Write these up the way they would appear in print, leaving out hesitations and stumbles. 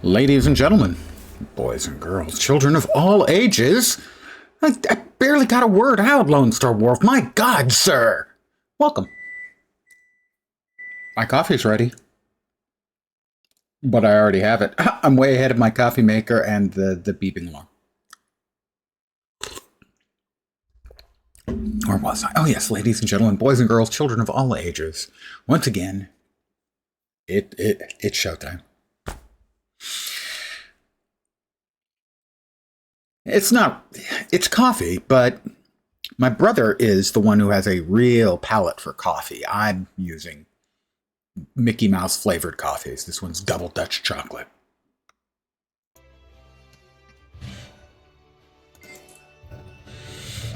Ladies and gentlemen, boys and girls, children of all ages, I barely got a word out, Lone Star Wolf. My God, sir! Welcome. My coffee's ready. But I already have it. I'm way ahead of my coffee maker and the beeping alarm. Or was I? Oh yes, ladies and gentlemen, boys and girls, children of all ages. Once again, it's showtime. It's coffee, but my brother is the one who has a real palate for coffee. I'm using Mickey Mouse flavored coffees. This one's double Dutch chocolate.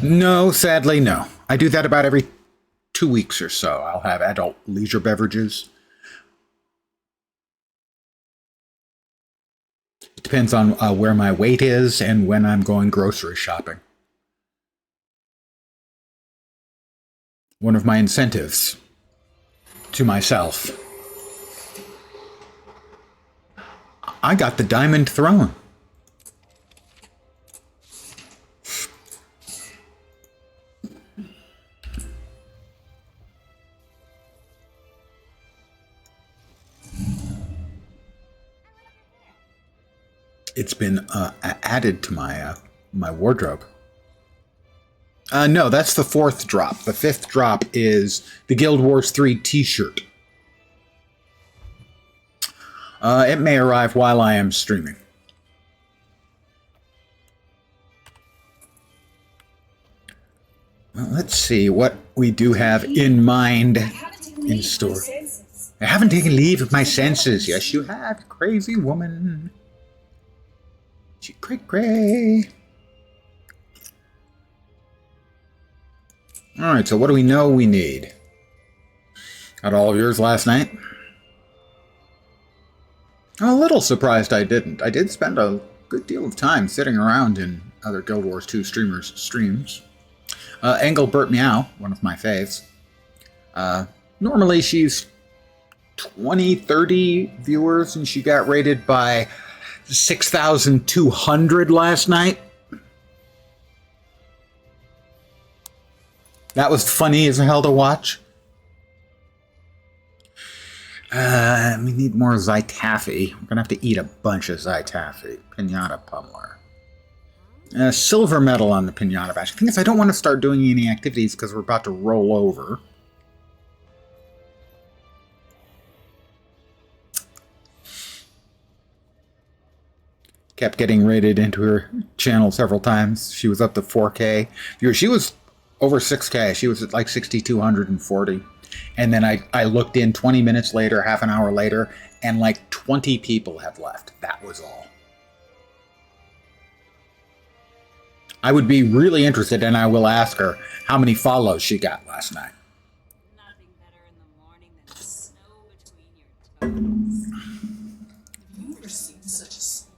No, sadly, no. I do that about every 2 weeks or so. I'll have adult leisure beverages. It depends on where my weight is and when I'm going grocery shopping. One of my incentives to myself. I got the diamond throne. It's been added to my wardrobe. No, that's the 4th drop. The 5th drop is the Guild Wars 3 t-shirt. It may arrive while I am streaming. Well, let's see what we do have in mind in store. I haven't taken leave of my senses. Yes, you have, crazy woman. Cray. Alright, so what do we know we need? Got all of yours last night? I'm a little surprised I didn't. I did spend a good deal of time sitting around in other Guild Wars 2 streamers' streams. Engelbert Meow, one of my faves. Normally she's 20, 30 viewers, and she got rated by 6,200 last night. That was funny as hell to watch. We need more Zytaffy. We're gonna have to eat a bunch of Zytaffy. Pinata Pummeler. Silver medal on the Pinata Bash. The thing is, I don't want to start doing any activities because we're about to roll over. Kept getting rated into her channel several times. She was up to 4K. She was over 6K. She was at like 6,240. And then I looked in 20 minutes later, half an hour later, and like 20 people had left. That was all. I would be really interested, and I will ask her how many follows she got last night. Nothing better in the morning than snow between your toes. Have you ever seen such a sight?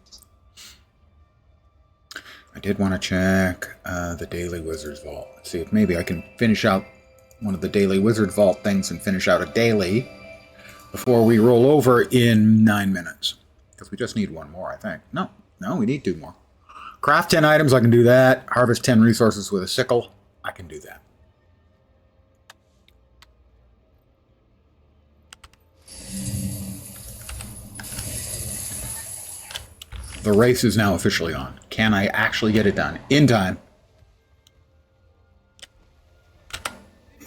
I did want to check the Daily Wizard's Vault. See if maybe I can finish out one of the Daily Wizard Vault things and finish out a daily before we roll over in 9 minutes. Because we just need one more, I think. No, we need 2 more. Craft 10 items, I can do that. Harvest 10 resources with a sickle, I can do that. The race is now officially on. Can I actually get it done in time?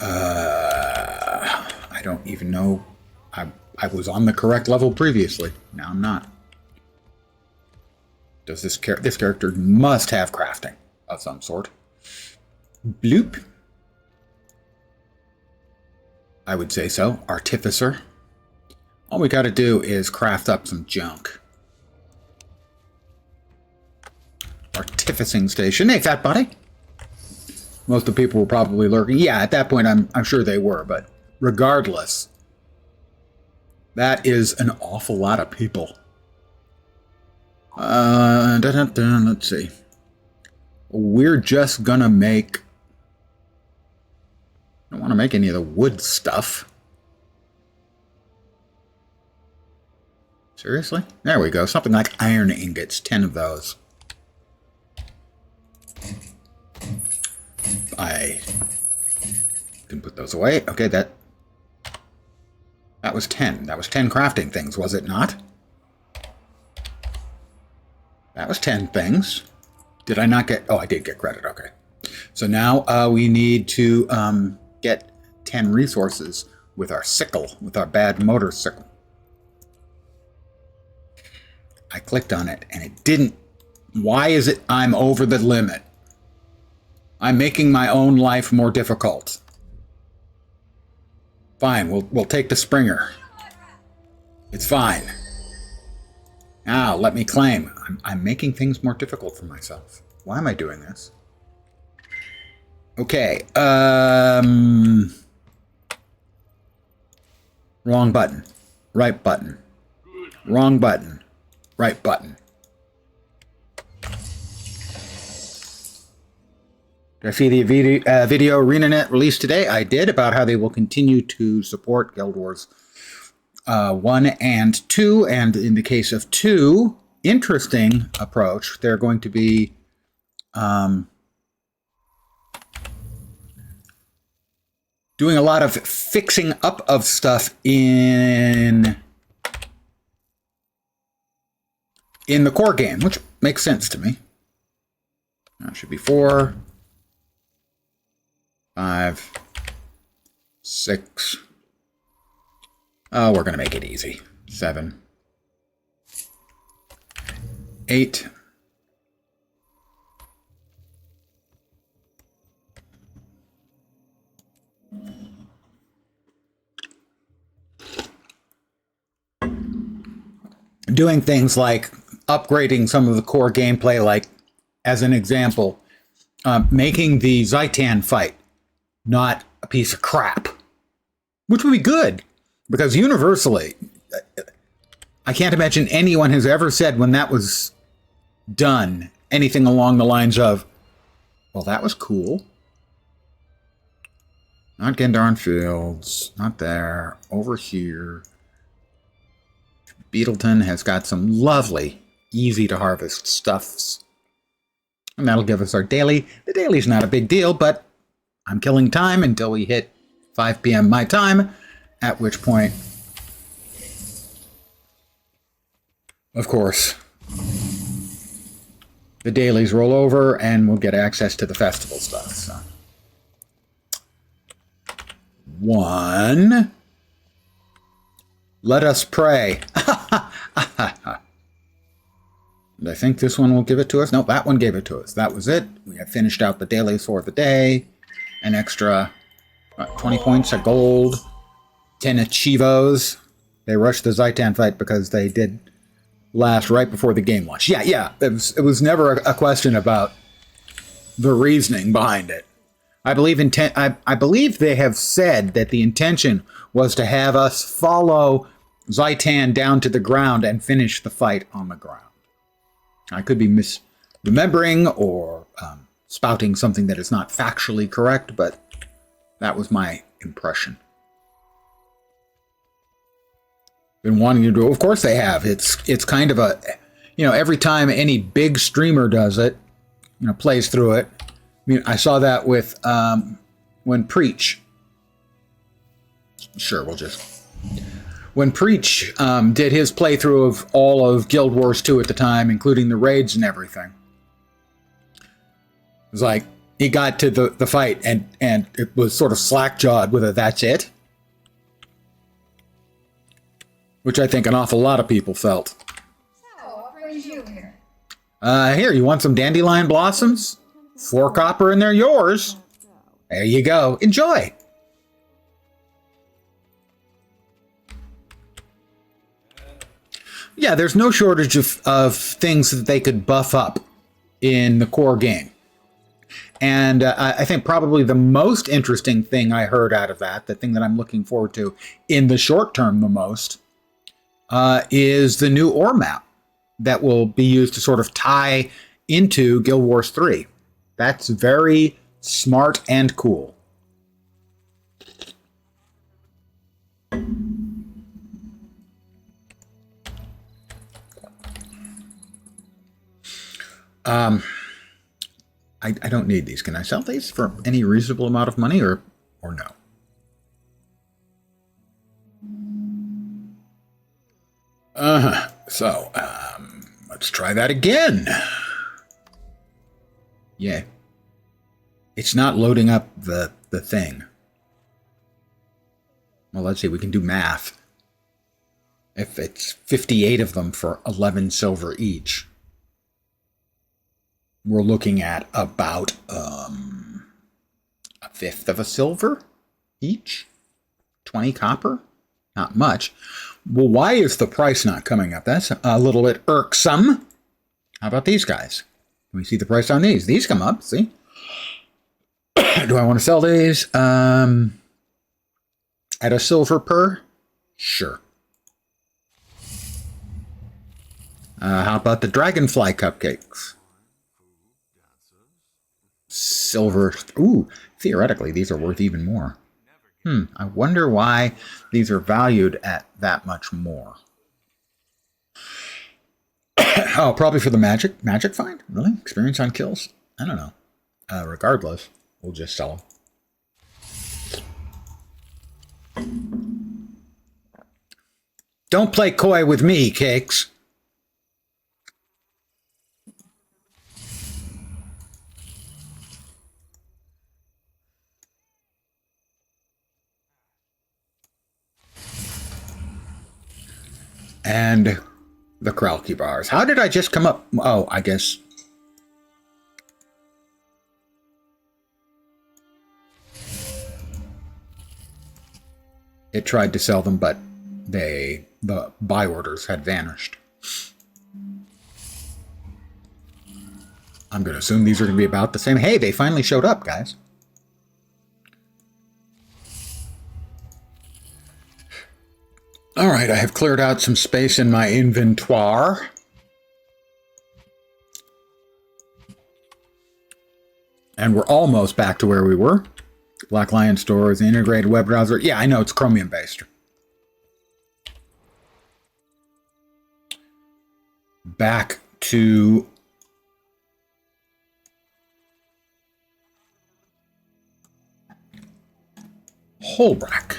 I don't even know. I was on the correct level previously. Now I'm not. Does this character must have crafting of some sort? Bloop. I would say so. Artificer. All we got to do is craft up some junk. Artificing station. Hey, fat buddy. Most of the people were probably lurking. Yeah, at that point, I'm sure they were, but regardless, that is an awful lot of people. Let's see. We're just gonna make... I don't want to make any of the wood stuff. Seriously? There we go. Something like iron ingots. 10 of those. I can put those away. Okay, that was 10. That was 10 crafting things, was it not? That was 10 things. Did I not get... Oh, I did get credit. Okay. So now we need to get 10 resources with our sickle, with our bad motor sickle. I clicked on it and it didn't. Why is it I'm over the limit? I'm making my own life more difficult. Fine, we'll take the Springer. It's fine. Now, let me claim. I'm making things more difficult for myself. Why am I doing this? Okay, wrong button. Right button. Wrong button. Right button. Did I see the video ArenaNet released today? I did, about how they will continue to support Guild Wars 1 and 2. And in the case of 2, interesting approach. They're going to be doing a lot of fixing up of stuff in the core game, which makes sense to me. That should be 4, 5, 6. Oh, we're going to make it easy. 7, 8. Doing things like upgrading some of the core gameplay, like, as an example, making the Zhaitan fight not a piece of crap, which would be good, because universally, I can't imagine anyone has ever said when that was done anything along the lines of, well, that was cool. Not Gendarn Fields, not there, over here. Beetleton has got some lovely, easy to harvest stuffs. And that'll give us our daily. The daily's not a big deal, but I'm killing time until we hit 5 p.m. my time, at which point, of course, the dailies roll over and we'll get access to the festival stuff. So. 1. Let us pray. And I think this one will give it to us. No, that one gave it to us. That was it. We have finished out the dailies for the day. An extra 20 points of gold. 10 achievos. They rushed the Zhaitan fight because they did last right before the game launched. Yeah. It was never a question about the reasoning behind it. I believe they have said that the intention was to have us follow Zhaitan down to the ground and finish the fight on the ground. I could be misremembering or spouting something that is not factually correct, but that was my impression. Been wanting to do, of course they have. It's kind of a, every time any big streamer does it, plays through it. I mean, I saw that with when Preach. Sure, when Preach did his playthrough of all of Guild Wars 2 at the time, including the raids and everything. It was like, he got to the fight and it was sort of slack-jawed with a "that's it," which I think an awful lot of people felt. So, what brings you here? Here, you want some dandelion blossoms? 4 copper and they're yours. There you go. Enjoy. Yeah, there's no shortage of things that they could buff up in the core game. And I think probably the most interesting thing I heard out of that, the thing that I'm looking forward to in the short term the most, is the new ore map that will be used to sort of tie into Guild Wars 3. That's very smart and cool. I don't need these. Can I sell these for any reasonable amount of money or no? So, let's try that again. Yeah. It's not loading up the thing. Well, let's see. We can do math. If it's 58 of them for 11 silver each, we're looking at about a fifth of a silver each. 20 copper? Not much. Well, why is the price not coming up? That's a little bit irksome. How about these guys? Can we see the price on these? These come up, see? Do I want to sell these? At a silver per? Sure. How about the dragonfly cupcakes? Silver. Ooh, theoretically, these are worth even more. I wonder why these are valued at that much more. Oh, probably for the magic find? Really? Experience on kills? I don't know. Regardless, we'll just sell them. Don't play coy with me, Cakes. And the Kralki bars. How did I just come up? Oh, I guess. It tried to sell them, but the buy orders had vanished. I'm going to assume these are going to be about the same. Hey, they finally showed up, guys. All right, I have cleared out some space in my inventoire. And we're almost back to where we were. Black Lion Stores, integrated web browser. Yeah, I know, it's Chromium based. Back to Holbrack.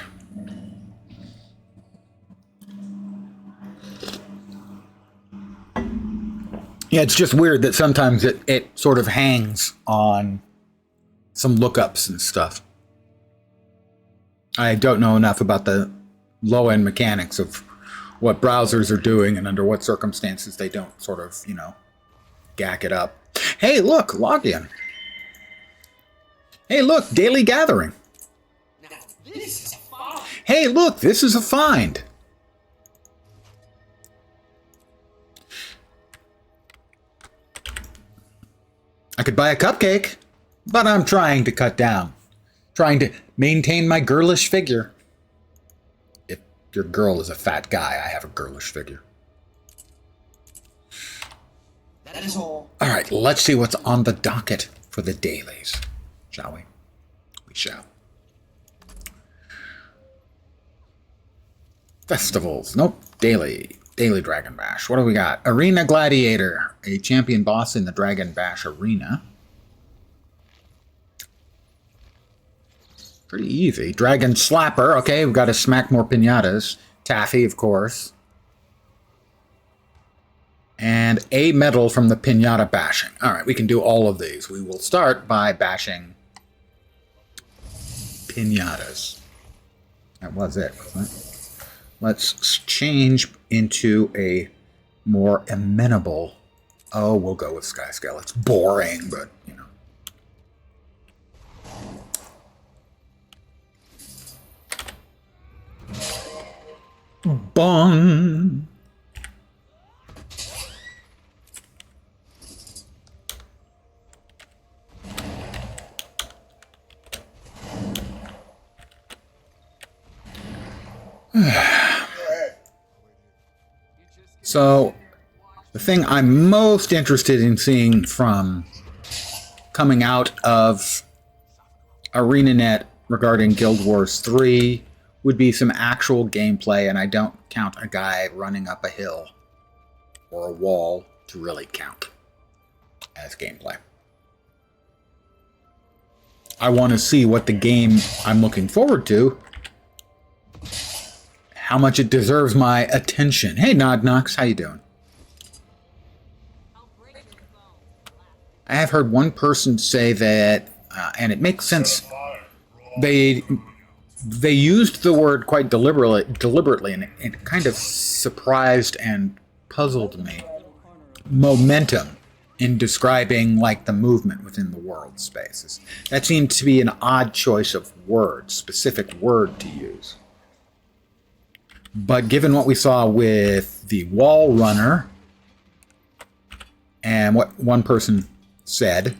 Yeah, it's just weird that sometimes it sort of hangs on some lookups and stuff. I don't know enough about the low-end mechanics of what browsers are doing and under what circumstances they don't sort of, gack it up. Hey, look, login. Hey, look, daily gathering. Now this is a find. Hey, look, this is a find. I could buy a cupcake, but I'm trying to cut down. Trying to maintain my girlish figure. If your girl is a fat guy, I have a girlish figure. That is all. All right, let's see what's on the docket for the dailies. Shall we? We shall. Festivals. Nope. Daily. Daily Dragon Bash. What do we got? Arena Gladiator. A champion boss in the Dragon Bash arena. Pretty easy. Dragon Slapper. Okay, we've got to smack more pinatas. Taffy, of course. And a medal from the pinata bashing. All right, we can do all of these. We will start by bashing pinatas. That was it, wasn't it? Let's change into a more amenable. Oh, we'll go with Skyscale. It's boring, but, Bong! So, the thing I'm most interested in seeing from coming out of ArenaNet regarding Guild Wars 3 would be some actual gameplay, and I don't count a guy running up a hill or a wall to really count as gameplay. I want to see what the game I'm looking forward to, how much it deserves my attention. Hey, Nod Knox, how you doing? I'll break your bones. I have heard one person say that, and it makes sense. They used the word quite deliberately, and it kind of surprised and puzzled me. Momentum in describing like the movement within the world spaces. That seemed to be an odd choice of word, specific word to use. But given what we saw with the Wall Runner and what one person said,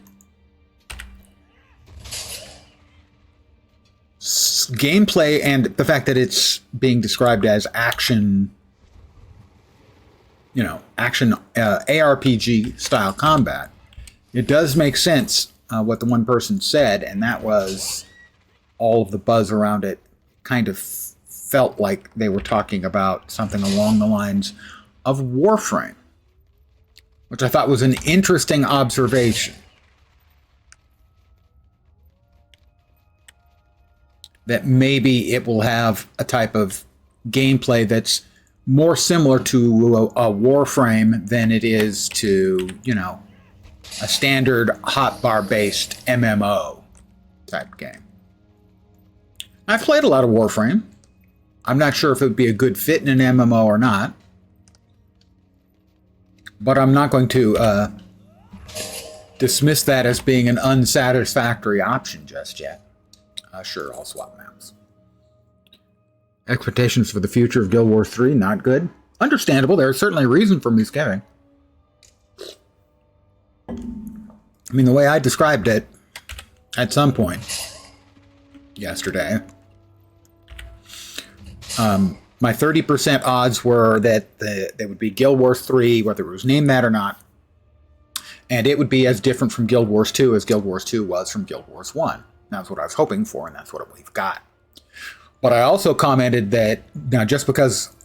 gameplay and the fact that it's being described as action, action ARPG style combat, it does make sense what the one person said, and that was all of the buzz around it kind of felt like they were talking about something along the lines of Warframe, which I thought was an interesting observation. That maybe it will have a type of gameplay that's more similar to a Warframe than it is to, a standard hotbar-based MMO type game. I've played a lot of Warframe. I'm not sure if it would be a good fit in an MMO or not. But I'm not going to dismiss that as being an unsatisfactory option just yet. Sure, I'll swap maps. Expectations for the future of Guild Wars 3, not good. Understandable, there's certainly a reason for misgiving. I mean, the way I described it at some point yesterday, my 30% odds were that they would be Guild Wars 3, whether it was named that or not, and it would be as different from Guild Wars 2 as Guild Wars 2 was from Guild Wars 1. That's what I was hoping for, and that's what we've got. But I also commented that now, just because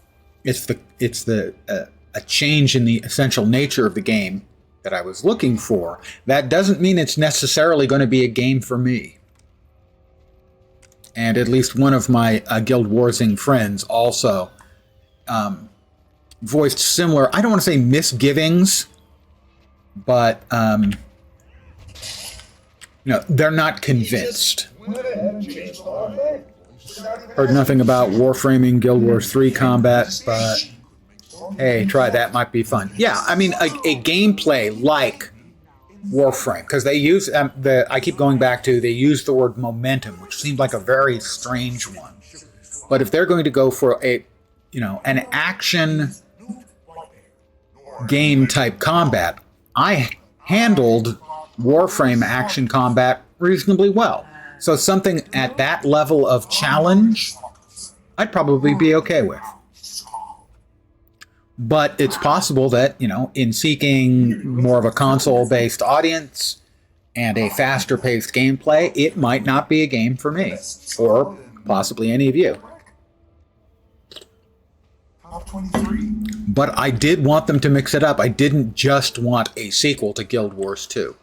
it's a change in the essential nature of the game that I was looking for, that doesn't mean it's necessarily going to be a game for me. And at least one of my Guild Warsing friends also voiced similar, I don't want to say misgivings, but they're not convinced. Heard nothing about Warframing Guild Wars 3 combat, but hey, try that, might be fun. Yeah, I mean, a gameplay like Warframe, because they use, I keep going back to, they use the word momentum, which seemed like a very strange one. But if they're going to go for an action game type combat, I handled Warframe action combat reasonably well. So something at that level of challenge, I'd probably be okay with. But it's possible that, in seeking more of a console-based audience and a faster-paced gameplay, it might not be a game for me, or possibly any of you. But I did want them to mix it up. I didn't just want a sequel to Guild Wars 2.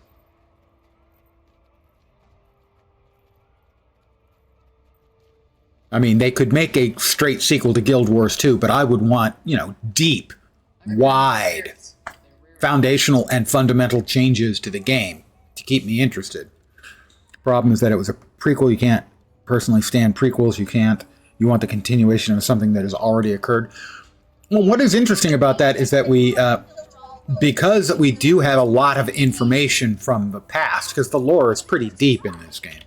I mean, they could make a straight sequel to Guild Wars 2, but I would want, deep, wide, foundational and fundamental changes to the game to keep me interested. Problem is that it was a prequel. You can't personally stand prequels. You want the continuation of something that has already occurred. Well, what is interesting about that is that because we do have a lot of information from the past, because the lore is pretty deep in this game,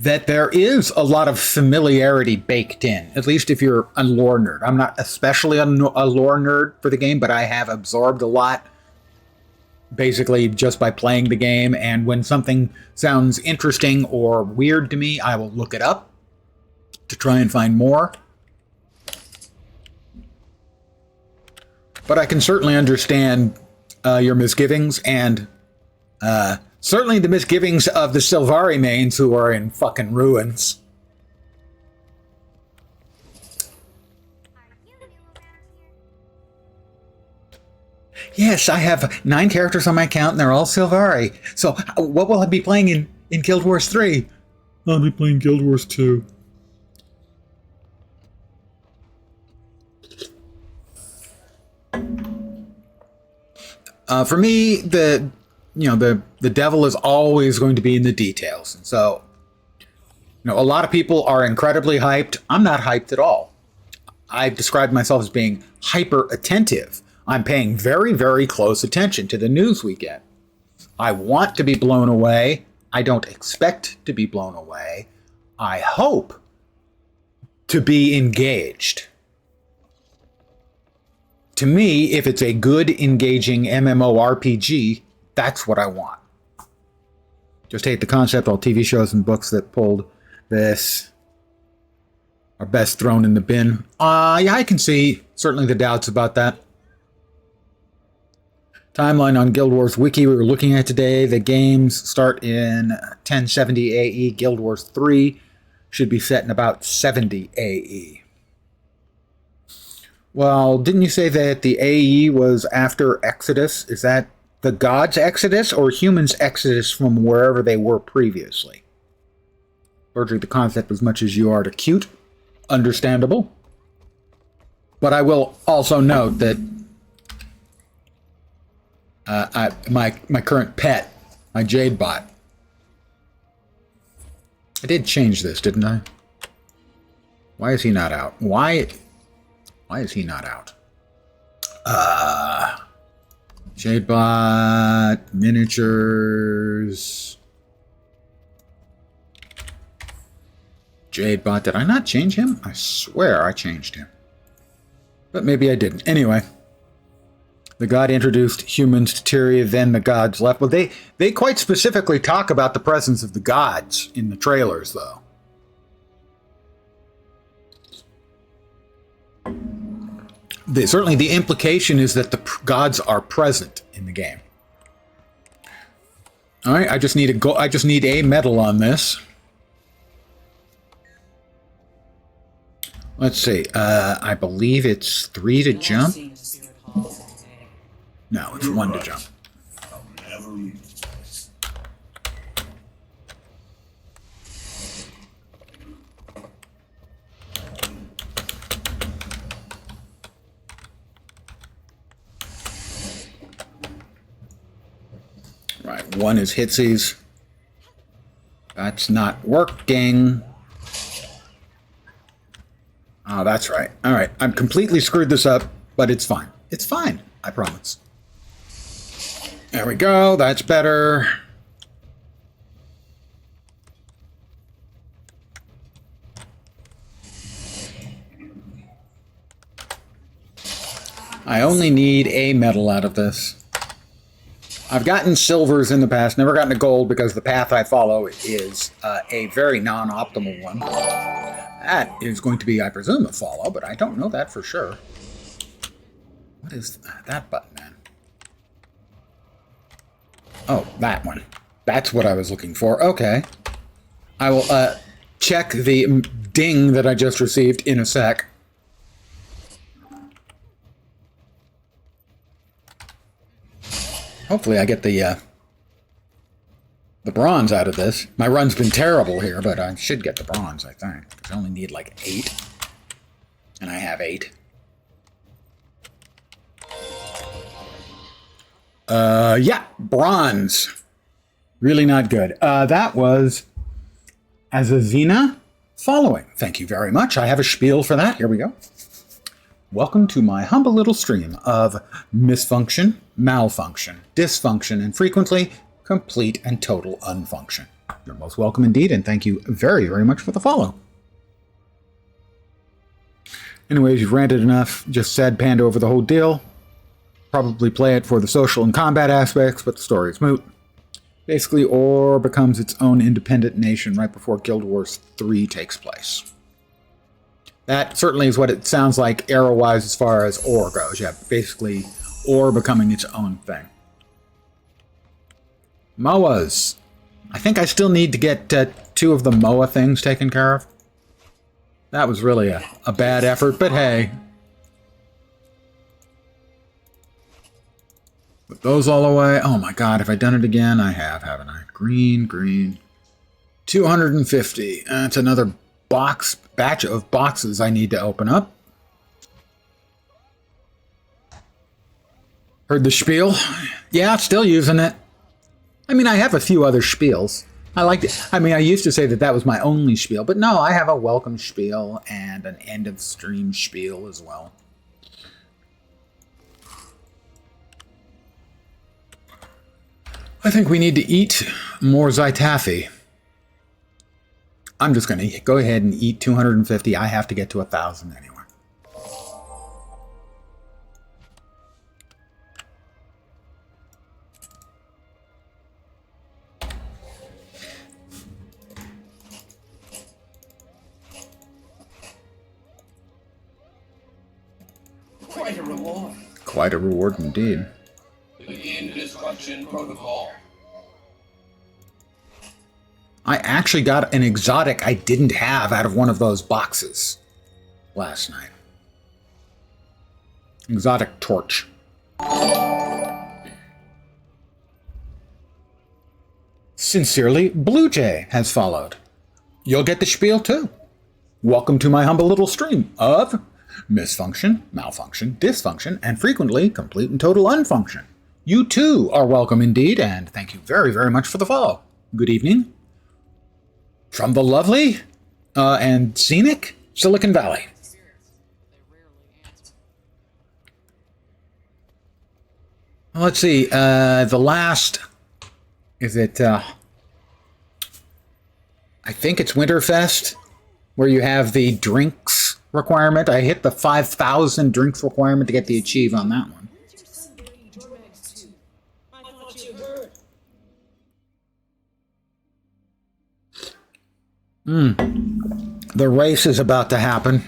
that there is a lot of familiarity baked in, at least if you're a lore nerd. I'm not especially a lore nerd for the game, but I have absorbed a lot basically just by playing the game, and when something sounds interesting or weird to me, I will look it up to try and find more. But I can certainly understand your misgivings, and certainly the misgivings of the Sylvari mains who are in fucking ruins. Yes, I have 9 characters on my account, and they're all Silvari. So, what will I be playing in Guild Wars 3? I'll be playing Guild Wars 2. For me, the devil is always going to be in the details. And so, a lot of people are incredibly hyped. I'm not hyped at all. I've described myself as being hyper attentive. I'm paying very, very close attention to the news we get. I want to be blown away. I don't expect to be blown away. I hope to be engaged. To me, if it's a good, engaging MMORPG, that's what I want. Just hate the concept. All TV shows and books that pulled this are best thrown in the bin. Yeah, I can see certainly the doubts about that. Timeline on Guild Wars Wiki we were looking at today. The games start in 1070 AE. Guild Wars 3 should be set in about 70 AE. Well, didn't you say that the AE was after Exodus? Is that the gods' Exodus or humans' Exodus from wherever they were previously? Allergic to the concept as much as you are to cute. Understandable. But I will also note that my current pet, my Jade bot. I did change this, didn't I? Why is he not out? Why is he not out? Jade bot, miniatures. Jade bot, did I not change him? I swear I changed him. But maybe I didn't. Anyway. The god introduced humans to Tyria, then the gods left. Well, they quite specifically talk about the presence of the gods in the trailers, though. Certainly the implication is that the gods are present in the game. All right, I just need a medal on this. Let's see. I believe it's 3 to jump. No, it's 1 to jump. Right, 1 is Hitsies. That's not working. Oh, that's right. All right, I'm completely screwed this up, but it's fine. It's fine, I promise. There we go, that's better. I only need a medal out of this. I've gotten silvers in the past, never gotten a gold because the path I follow is a very non-optimal one. That is going to be, I presume, a follow, but I don't know that for sure. What is that button, man? Oh, that one. That's what I was looking for. Okay. I will check the ding that I just received in a sec. Hopefully I get the bronze out of this. My run's been terrible here, but I should get the bronze, I think. I only need like 8. And I have 8. Yeah, bronze. Really not good. That was Azazina following. Thank you very much. I have a spiel for that. Here we go. Welcome to my humble little stream of misfunction, malfunction, dysfunction, and frequently complete and total unfunction. You're most welcome indeed, and thank you very, very much for the follow. Anyways, you've ranted enough. Just sad panda over the whole deal. Probably play it for the social and combat aspects, but the story is moot. Basically, Or becomes its own independent nation right before Guild Wars 3 takes place. That certainly is what it sounds like arrow-wise as far as Or goes. Yeah, basically, Or becoming its own thing. MOAs. I think I still need to get 2 of the MOA things taken care of. That was really a bad effort, but hey. Put those all away. Oh my god, have I done it again? I have, haven't I? Green, green. 250. That's another batch of boxes I need to open up. Heard the spiel? Yeah, still using it. I mean, I have a few other spiels. I liked it. I mean, I used to say that was my only spiel, but no, I have a welcome spiel and an end of stream spiel as well. I think we need to eat more Zytaffy. I'm just going to go ahead and eat 250. I have to get to 1,000 anyway. Quite a reward. Quite a reward indeed. Begin destruction protocol. I actually got an exotic I didn't have out of one of those boxes last night. Exotic torch. Sincerely, Blue Jay has followed. You'll get the spiel too. Welcome to my humble little stream of misfunction, malfunction, dysfunction, and frequently complete and total unfunction. You too are welcome indeed, and thank you very, very much for the follow. Good evening. From the lovely and scenic Silicon Valley. Let's see, the last, is it, I think it's Winterfest, where you have the drinks requirement. I hit the 5,000 drinks requirement to get the achieve on that one. The race is about to happen.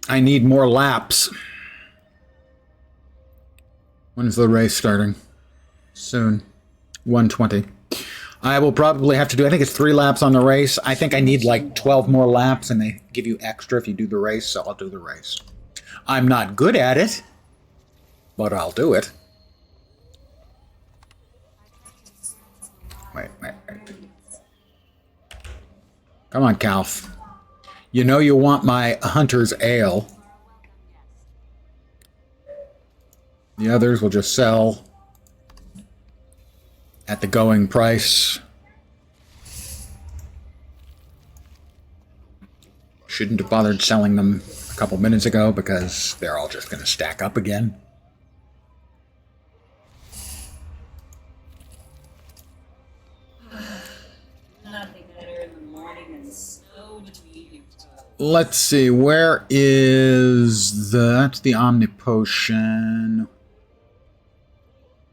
I need more laps. When's the race starting? Soon. 1:20. I will probably have to do, I think it's 3 laps on the race. I think I need like 12 more laps, and they give you extra if you do the race, so I'll do the race. I'm not good at it, but I'll do it. Wait. Come on, Calf. You know you want my Hunter's Ale. The others will just sell at the going price. Shouldn't have bothered selling them a couple minutes ago because they're all just going to stack up again. Nothing better in the morning than snow between your toes. Let's see, where is that's the Omni Potion.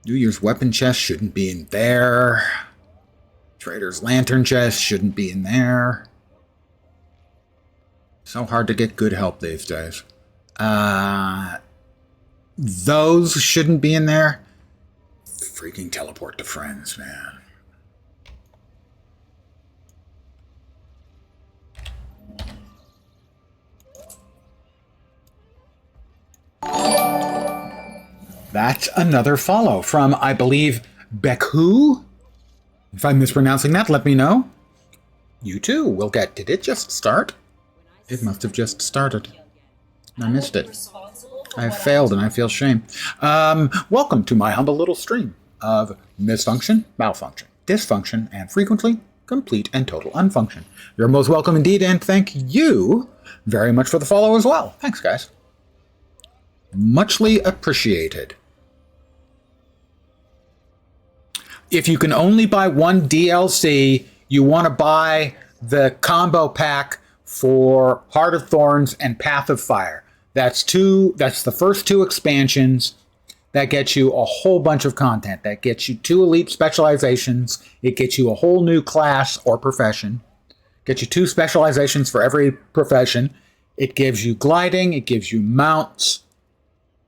New Year's weapon chest shouldn't be in there. Trader's lantern chest shouldn't be in there. So hard to get good help these days. Those shouldn't be in there. Freaking teleport to friends, man. That's another follow from, I believe, Beku. If I'm mispronouncing that, let me know. You too will get... Did it just start? It must have just started. I missed it. I have failed and I feel shame. Welcome to my humble little stream of misfunction, malfunction, dysfunction, and frequently complete and total unfunction. You're most welcome indeed, and thank you very much for the follow as well. Thanks, guys. Muchly appreciated. If you can only buy one DLC, you want to buy the combo pack for Heart of Thorns and Path of Fire. That's the first 2 expansions. That gets you a whole bunch of content. That gets you 2 elite specializations. It gets you a whole new class or profession. Gets you 2 specializations for every profession. It gives you gliding. It gives you mounts.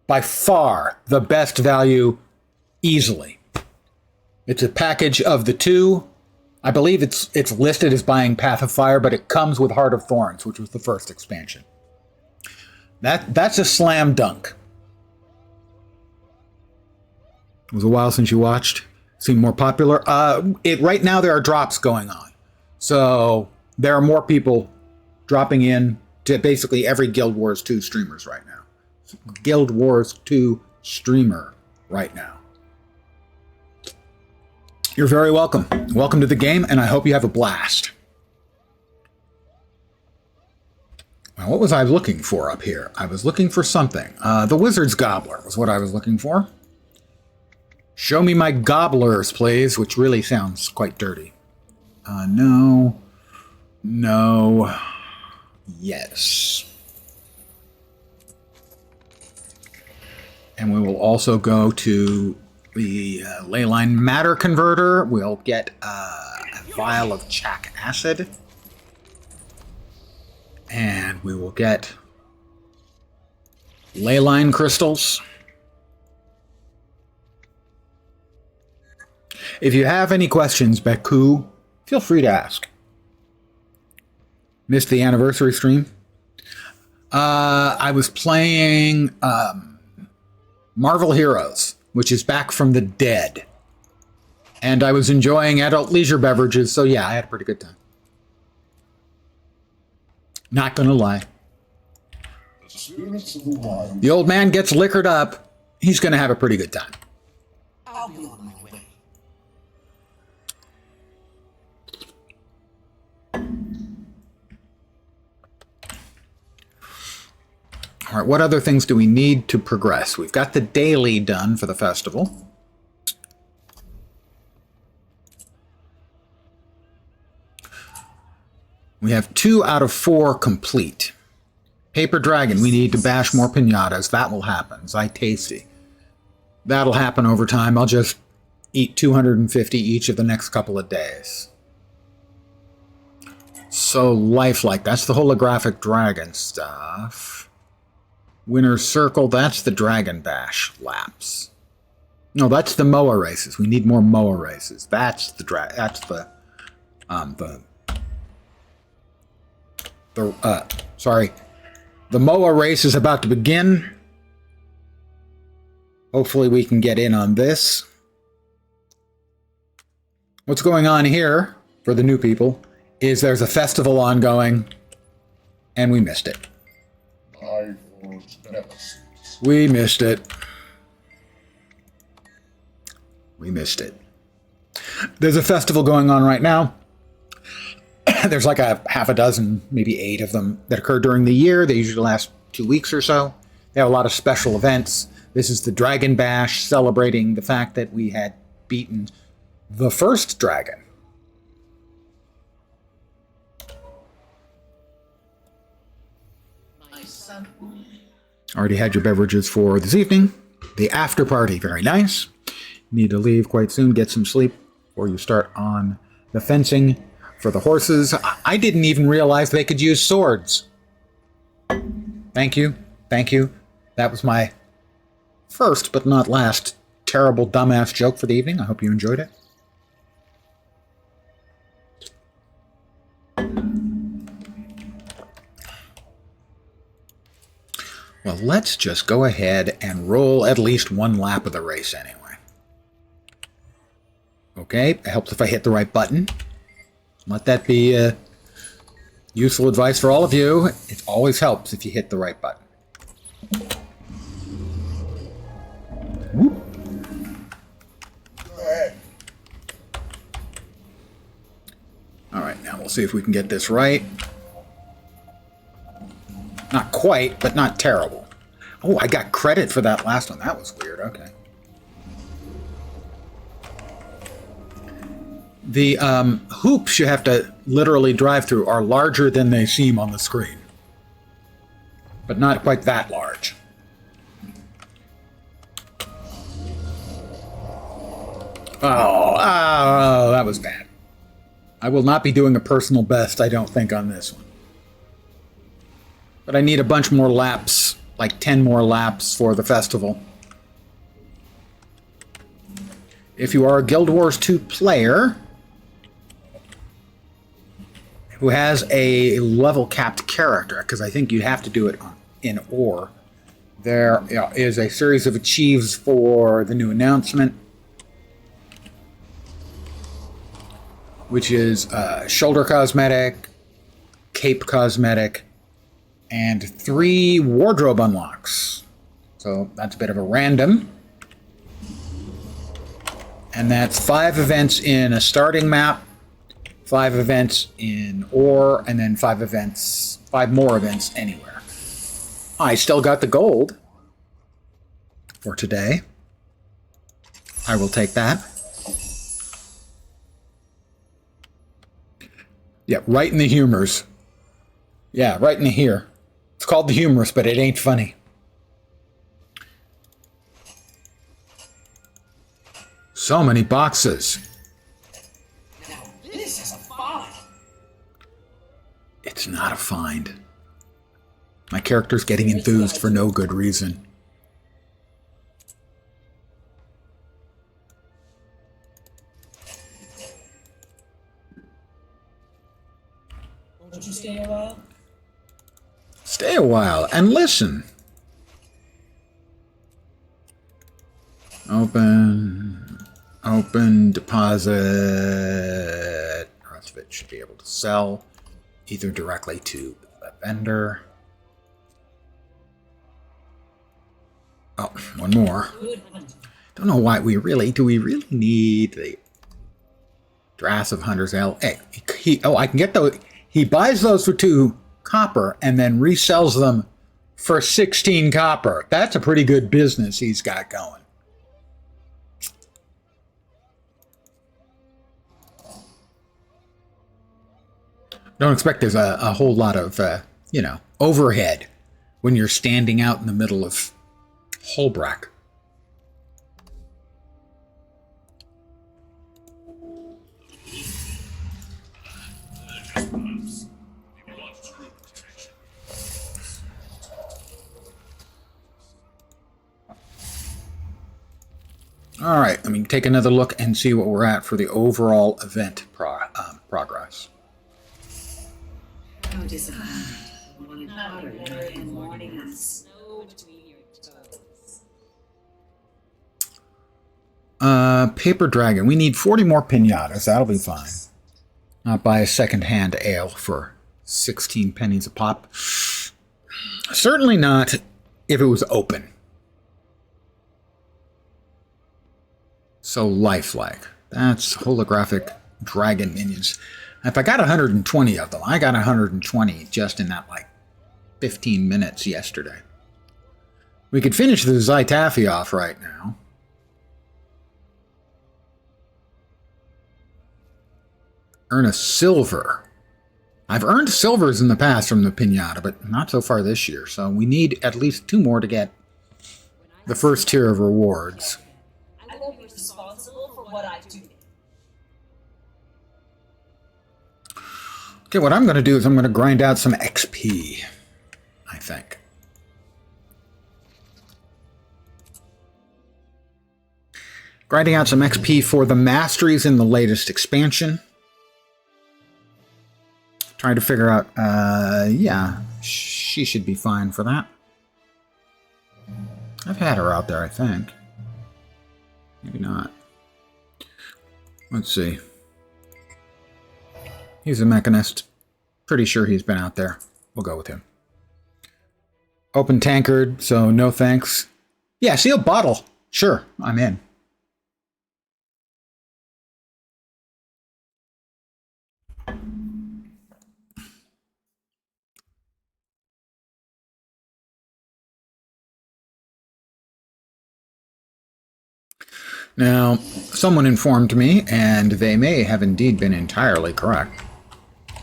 By far the best value, easily. It's a package of the 2. I believe it's listed as buying Path of Fire, but it comes with Heart of Thorns, which was the first expansion. That's a slam dunk. It was a while since you watched. Seemed more popular. Right now there are drops going on. So there are more people dropping in to basically every Guild Wars 2 streamers right now. Guild Wars 2 streamer right now. You're very welcome. Welcome to the game, and I hope you have a blast. Now, what was I looking for up here? I was looking for something. The Wizard's Gobbler was what I was looking for. Show me my gobblers, please, which really sounds quite dirty. No. No. Yes. And we will also go to the Leyline Matter Converter. We'll get a vial of Chak Acid. And we will get Leyline Crystals. If you have any questions, Beku, feel free to ask. Missed the anniversary stream? I was playing Marvel Heroes, which is back from the dead. And I was enjoying adult leisure beverages, so yeah, I had a pretty good time. Not gonna lie. The old man gets liquored up, he's gonna have a pretty good time. I'll be on my way. All right, what other things do we need to progress? We've got the daily done for the festival. We have 2 out of 4 complete. Paper Dragon, we need to bash more piñatas. That will happen. Zai Tasty. That'll happen over time. I'll just eat 250 each of the next couple of days. So lifelike, that's the holographic dragon stuff. Winner's Circle, that's the Dragon Bash laps. No, that's the MOA races. We need more MOA races. That's the The MOA race is about to begin. Hopefully we can get in on this. What's going on here, for the new people, is there's a festival ongoing, and we missed it. We missed it. We missed it. There's a festival going on right now. There's like a half a dozen, maybe 8 of them that occur during the year. They usually last 2 weeks or so. They have a lot of special events. This is the Dragon Bash, celebrating the fact that we had beaten the first dragon. Already had your beverages for this evening. The after party, very nice. Need to leave quite soon, get some sleep, or you start on the fencing for the horses. I didn't even realize they could use swords. Thank you. Thank you. That was my first, but not last, terrible dumbass joke for the evening. I hope you enjoyed it. Well, let's just go ahead and roll at least 1 lap of the race anyway. Okay, it helps if I hit the right button. Let that be useful advice for all of you. It always helps if you hit the right button. Whoop. All right, now we'll see if we can get this right. Not quite, but not terrible. Oh, I got credit for that last one. That was weird. Okay. The hoops you have to literally drive through are larger than they seem on the screen. But not quite that large. Oh, that was bad. I will not be doing a personal best, I don't think, on this one. But I need a bunch more laps, like 10 more laps for the festival. If you are a Guild Wars 2 player who has a level capped character, because I think you'd have to do it in ore, There is a series of achieves for the new announcement, which is shoulder cosmetic, cape cosmetic, and 3 wardrobe unlocks. So that's a bit of a random. And that's 5 events in a starting map, 5 events in ore, and then 5 more events anywhere. I still got the gold for today. I will take that. Yeah, right in the humors. Yeah, right in the here. It's called the humorous, but it ain't funny. So many boxes. Now this is a find. It's not a find. My character's getting enthused for no good reason. Won't you stay a while? Stay a while and listen. Open, deposit. The rest of it should be able to sell either directly to the vendor. Oh, one more. Good hunting. Don't know why do we really need the Drass of Hunter's Ale? Hey, I can get those. He buys those for 2 copper and then resells them for 16 copper. That's a pretty good business he's got going. Don't expect there's a whole lot of, overhead when you're standing out in the middle of Holbrack. All right, let me take another look and see what we're at for the overall event progress. How designed. One hotter in the morning and snow between your toes. Paper Dragon. We need 40 more pinatas. That'll be fine. Not buy a second-hand ale for 16 pennies a pop. Certainly not if it was open. So lifelike. That's holographic dragon minions. If I got 120 of them, I got 120 just in that 15 minutes yesterday. We could finish the Zytaffy off right now. Earn a silver. I've earned silvers in the past from the pinata, but not so far this year. So we need at least 2 more to get the first tier of rewards. I won't be responsible for what I do. Okay, what I'm going to do is I'm going to grind out some XP, I think. Grinding out some XP for the masteries in the latest expansion. Trying to figure out, yeah, she should be fine for that. I've had her out there, I think. Maybe not. Let's see. He's a mechanist. Pretty sure he's been out there. We'll go with him. Open tankard, so no thanks. Yeah, sealed bottle. Sure, I'm in. Now, someone informed me, and they may have indeed been entirely correct.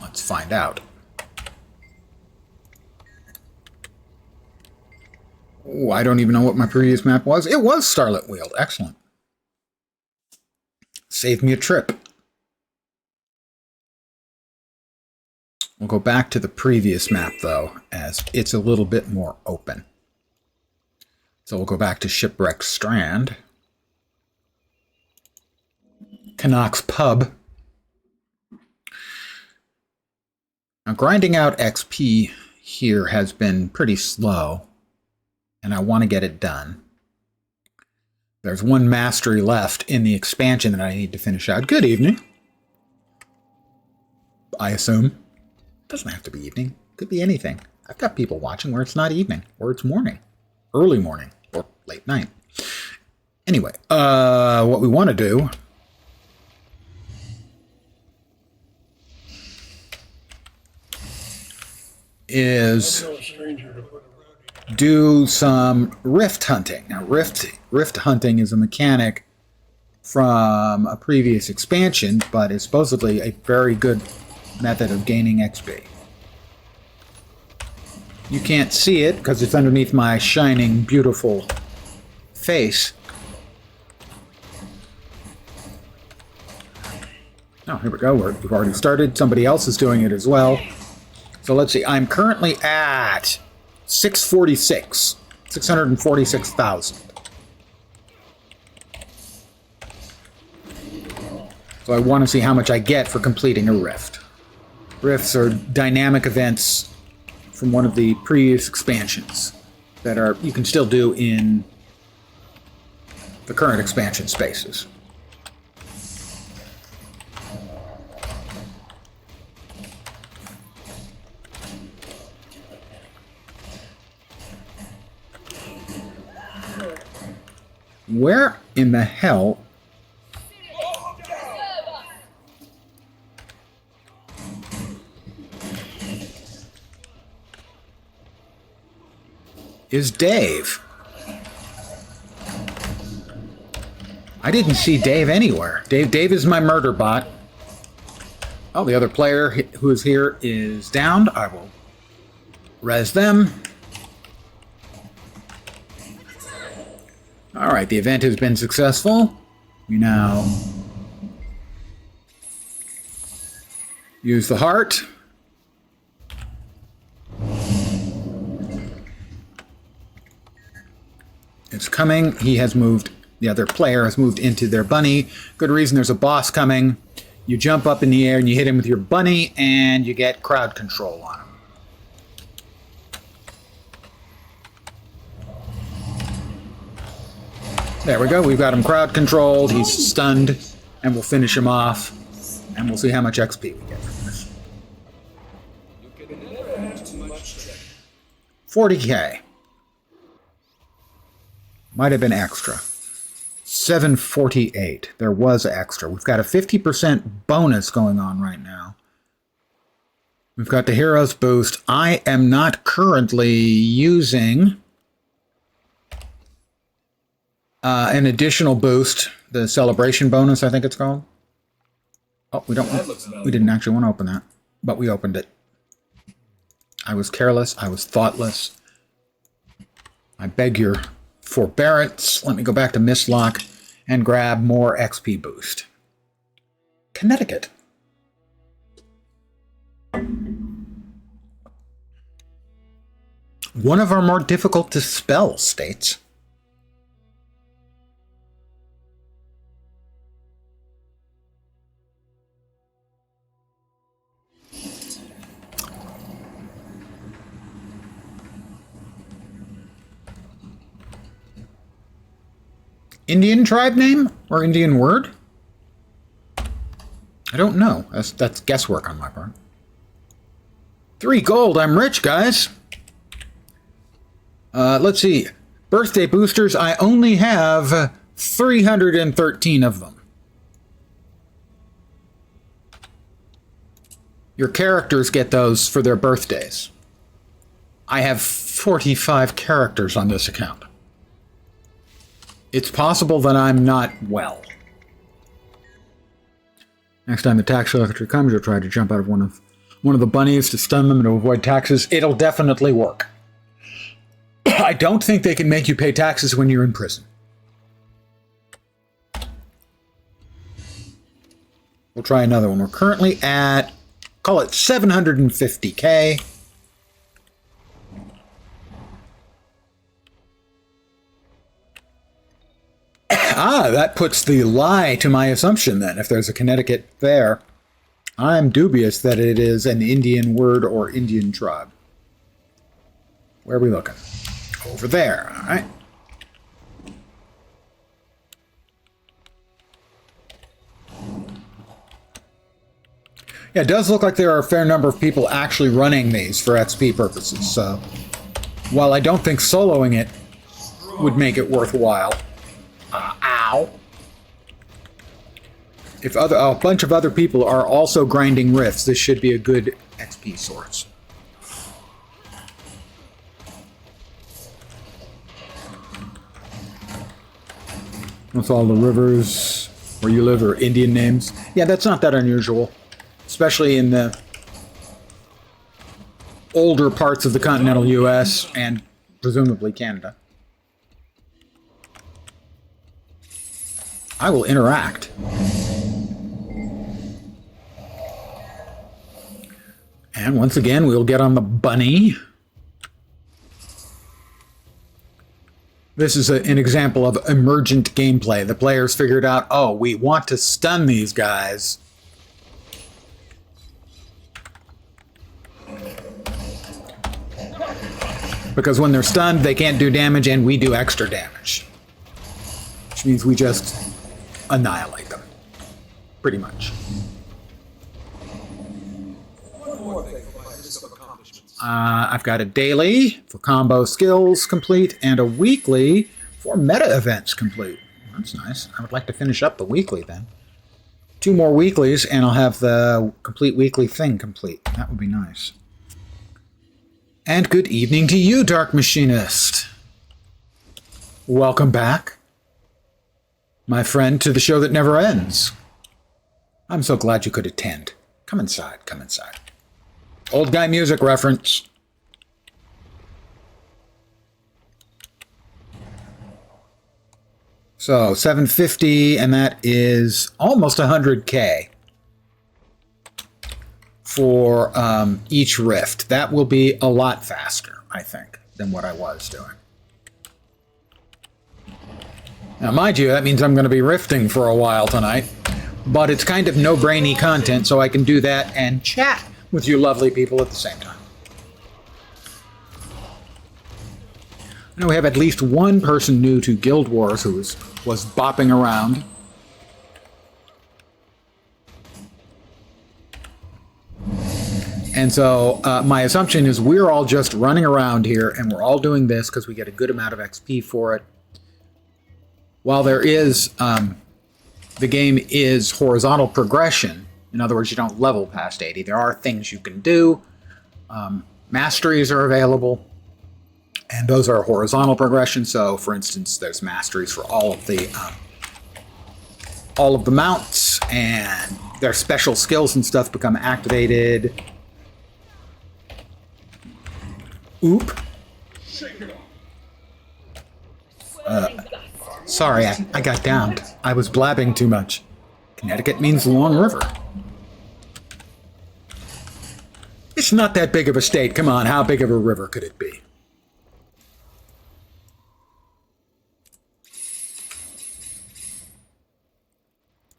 Let's find out. Oh, I don't even know what my previous map was. It was Starlit Weald. Excellent. Saved me a trip. We'll go back to the previous map, though, as it's a little bit more open. So we'll go back to Shipwreck Strand. Canucks Pub. Now, grinding out XP here has been pretty slow. and I want to get it done. There's one mastery left in the expansion that I need to finish out. Good evening. I assume. It doesn't have to be evening. It could be anything. I've got people watching where it's not evening, or it's morning, early morning, or late night. Anyway, what we want to do is do some rift hunting. Now, rift hunting is a mechanic from a previous expansion, but is supposedly a very good method of gaining XP. You can't see it because it's underneath my shining, beautiful face. Oh, here we go. We've already started. Somebody else is doing it as well. So let's see. I'm currently at 646,000. So I want to see how much I get for completing a rift. Rifts are dynamic events from one of the previous expansions that are you can still do in the current expansion spaces. Where in the hell is Dave? I didn't see Dave anywhere. Dave is my murder bot. Oh, the other player who is here is downed. I will res them. All right, the event has been successful. We now use the heart. It's coming. He has moved. The other player has moved into their bunny. Good reason. There's a boss coming. You jump up in the air and you hit him with your bunny, and you get crowd control on him. There we go. We've got him crowd controlled. He's stunned, and we'll finish him off, and we'll see how much XP we get from this. 40K. Might have been extra. 748. There was extra. We've got a 50% bonus going on right now. We've got the Heroes boost. I am not currently using an additional boost, the celebration bonus, I think it's called. Oh, we didn't actually want to open that, but we opened it. I was careless. I was thoughtless. I beg your forbearance. Let me go back to Mistlock and grab more XP boost. Connecticut. One of our more difficult to spell states. Indian tribe name or Indian word? I don't know. That's guesswork on my part. 3 gold. I'm rich, guys. Let's see. Birthday boosters. I only have 313 of them. Your characters get those for their birthdays. I have 45 characters on this account. It's possible that I'm not well. Next time the tax collector comes, you'll try to jump out of one of the bunnies to stun them and to avoid taxes. It'll definitely work. I don't think they can make you pay taxes when you're in prison. We'll try another one. We're currently at, call it 750K. That puts the lie to my assumption then, if there's a Connecticut there. I'm dubious that it is an Indian word or Indian tribe. Where are we looking? over there. All right. Yeah, it does look like there are a fair number of people actually running these for XP purposes, so while I don't think soloing it would make it worthwhile, ow. If a bunch of other people are also grinding rifts, this should be a good XP source. With all the rivers where you live are Indian names. Yeah, that's not that unusual. Especially in the older parts of the continental US and presumably Canada. I will interact. And once again, we'll get on the bunny. This is an example of emergent gameplay. The players figured out, oh, we want to stun these guys. Because when they're stunned, they can't do damage, and we do extra damage. Which means we just annihilate them. Pretty much. I've got a daily for combo skills complete, and a weekly for meta events complete. That's nice. I would like to finish up the weekly then. 2 more weeklies, and I'll have the complete weekly thing complete. That would be nice. And good evening to you, Dark Machinist. Welcome back, my friend, to the show that never ends. I'm so glad you could attend. Come inside, come inside. Old guy music reference. So, 750, and that is almost 100K. For each rift. That will be a lot faster, I think, than what I was doing. Now, mind you, that means I'm going to be rifting for a while tonight, but it's kind of no-brainy content, so I can do that and chat with you lovely people at the same time. I know we have at least one person new to Guild Wars who was bopping around. And so my assumption is we're all just running around here, and we're all doing this because we get a good amount of XP for it. While there is, the game is horizontal progression. In other words, you don't level past 80. There are things you can do. Masteries are available, and those are horizontal progression. So, for instance, there's masteries for all of the mounts, and their special skills and stuff become activated. Oop. Sorry, I got downed. I was blabbing too much. Connecticut means long river. It's not that big of a state. Come on, how big of a river could it be?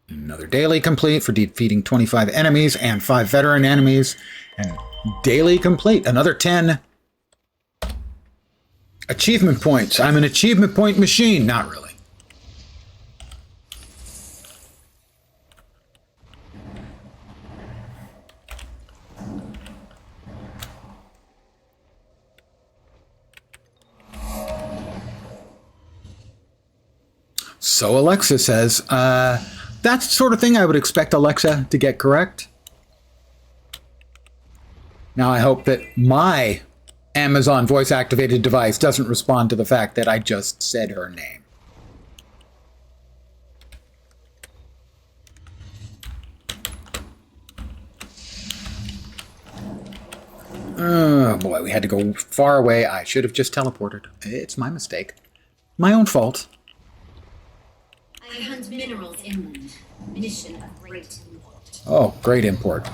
Another daily complete for defeating 25 enemies and 5 veteran enemies. And daily complete. Another 10 achievement points. I'm an achievement point machine. Not really. So Alexa says, that's the sort of thing I would expect Alexa to get correct. Now I hope that my Amazon voice-activated device doesn't respond to the fact that I just said her name. Oh boy, we had to go far away. I should have just teleported. It's my mistake. My own fault. I hunt minerals inland. Mission of great import. Oh, great import.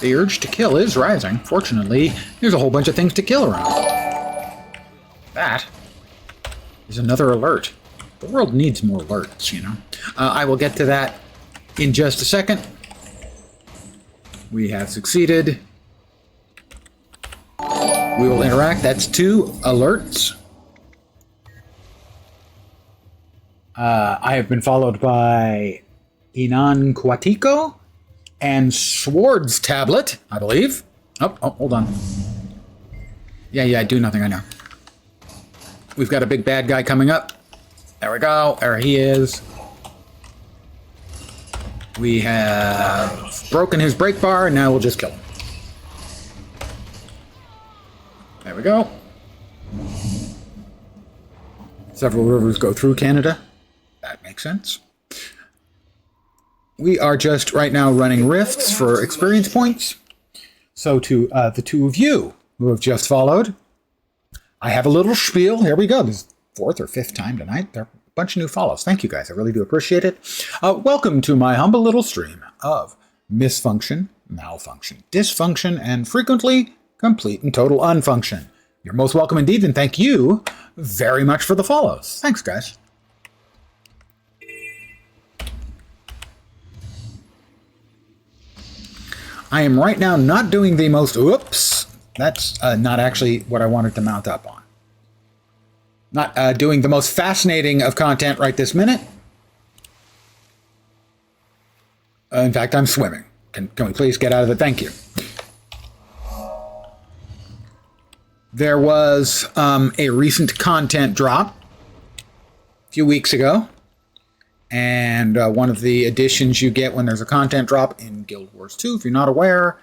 The urge to kill is rising. Fortunately, there's a whole bunch of things to kill around. That is another alert. The world needs more alerts, you know. I will get to that in just a second. We have succeeded. We will interact. That's 2 alerts. I have been followed by Inan Quatico and Swords Tablet, I believe. Oh, hold on. Yeah, do nothing, I know. We've got a big bad guy coming up. There we go. There he is. We have broken his brake bar, and now we'll just kill him. There we go. Several rivers go through Canada. That makes sense. We are just right now running rifts for experience points. So to the 2 of you who have just followed, I have a little spiel. Here we go. This is 4th or 5th time tonight. There are a bunch of new follows. Thank you guys. I really do appreciate it. Welcome to my humble little stream of misfunction, malfunction, dysfunction, and frequently complete and total unfunction. You're most welcome indeed, and thank you very much for the follows. Thanks, guys. I am right now not doing the most, oops, that's not actually what I wanted to mount up on. Not doing the most fascinating of content right this minute. In fact, I'm swimming. Can we please get out of it? Thank you. There was a recent content drop a few weeks ago. And one of the additions you get when there's a content drop in Guild Wars 2, if you're not aware,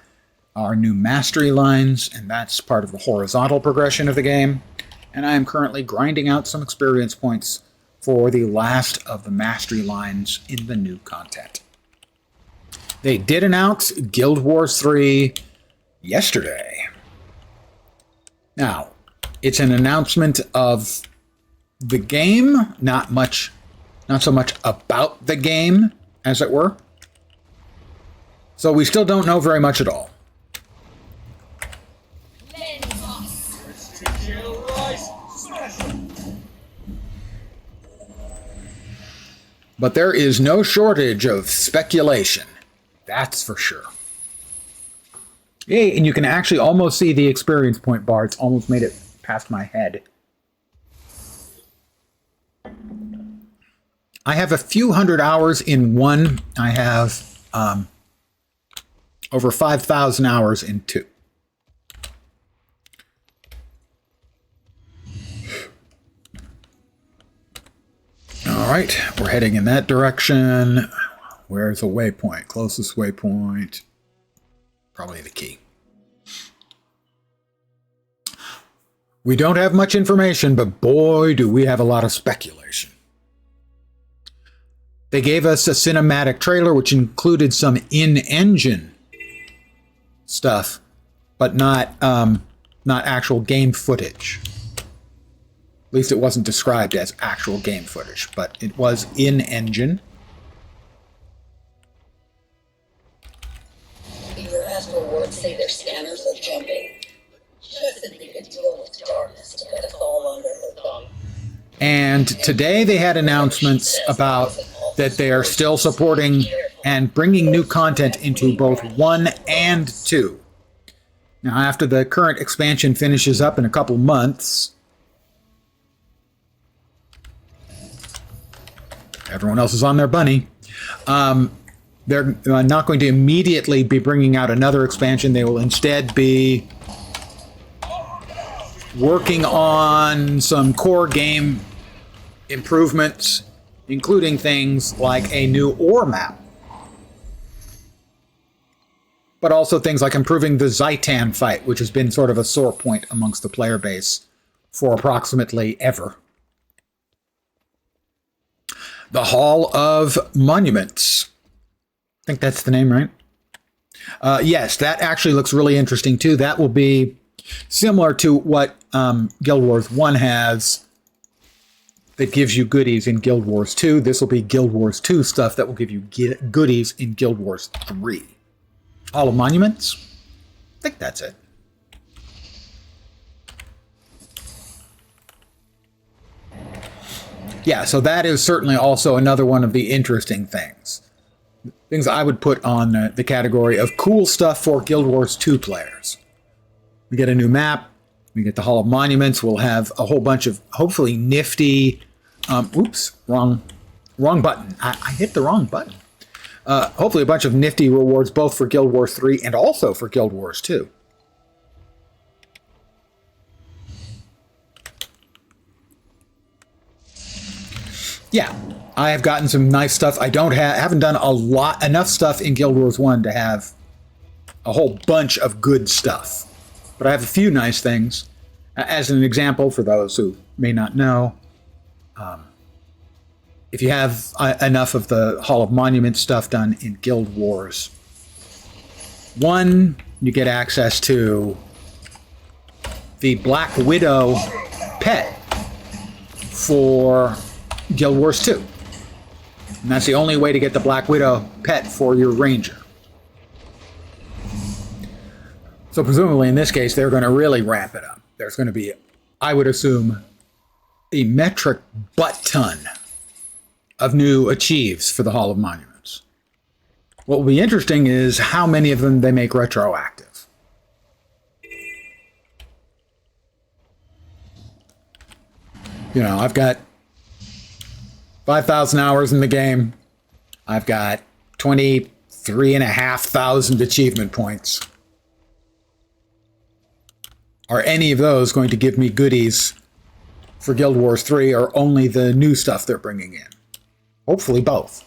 are new mastery lines, and that's part of the horizontal progression of the game. And I am currently grinding out some experience points for the last of the mastery lines in the new content. They did announce Guild Wars 3 yesterday. Now, it's an announcement of the game, not so much about the game, as it were. So we still don't know very much at all. But there is no shortage of speculation. That's for sure. Yay, and you can actually almost see the experience point bar. It's almost made it past my head. I have a few hundred hours in 1. I have over 5,000 hours in 2. All right, we're heading in that direction. Where's the waypoint? Closest waypoint. Probably the key. We don't have much information, but boy, do we have a lot of speculation. They gave us a cinematic trailer, which included some in-engine stuff, but not actual game footage. At least it wasn't described as actual game footage, but it was in-engine. Your astral wards say their scanners are jumping. Just that they could deal with darkness to get us all under her thumb. And today they had announcements about that they are still supporting and bringing new content into both 1 and 2. Now, after the current expansion finishes up in a couple months, everyone else is on their bunny. They're not going to immediately be bringing out another expansion. They will instead be working on some core game improvements, including things like a new ore map, but also things like improving the Zaitan fight, which has been sort of a sore point amongst the player base for approximately ever. The Hall of Monuments. I think that's the name, right? Yes, that actually looks really interesting too. That will be similar to what Guild Wars 1 has that gives you goodies in Guild Wars 2. This will be Guild Wars 2 stuff that will give you goodies in Guild Wars 3. Hall of Monuments? I think that's it. Yeah, so that is certainly also another one of the interesting things. Things I would put on the category of cool stuff for Guild Wars 2 players. We get a new map, We get the Hall of Monuments. We'll have a whole bunch of hopefully nifty. Oops, wrong button. I hit the wrong button. Hopefully a bunch of nifty rewards both for Guild Wars 3 and also for Guild Wars 2. Yeah, I have gotten some nice stuff. I haven't done enough stuff in Guild Wars 1 to have a whole bunch of good stuff. But I have a few nice things. As an example, for those who may not know, if you have enough of the Hall of Monument stuff done in Guild Wars 1, you get access to the Black Widow pet for Guild Wars 2. And that's the only way to get the Black Widow pet for your Ranger. So presumably in this case, they're going to really ramp it up. There's going to be, I would assume, a metric butt ton of new achieves for the Hall of Monuments. What will be interesting is how many of them they make retroactive. You know, I've got 5,000 hours in the game. I've got 23,500 achievement points. Are any of those going to give me goodies for Guild Wars 3, or only the new stuff they're bringing in? Hopefully both.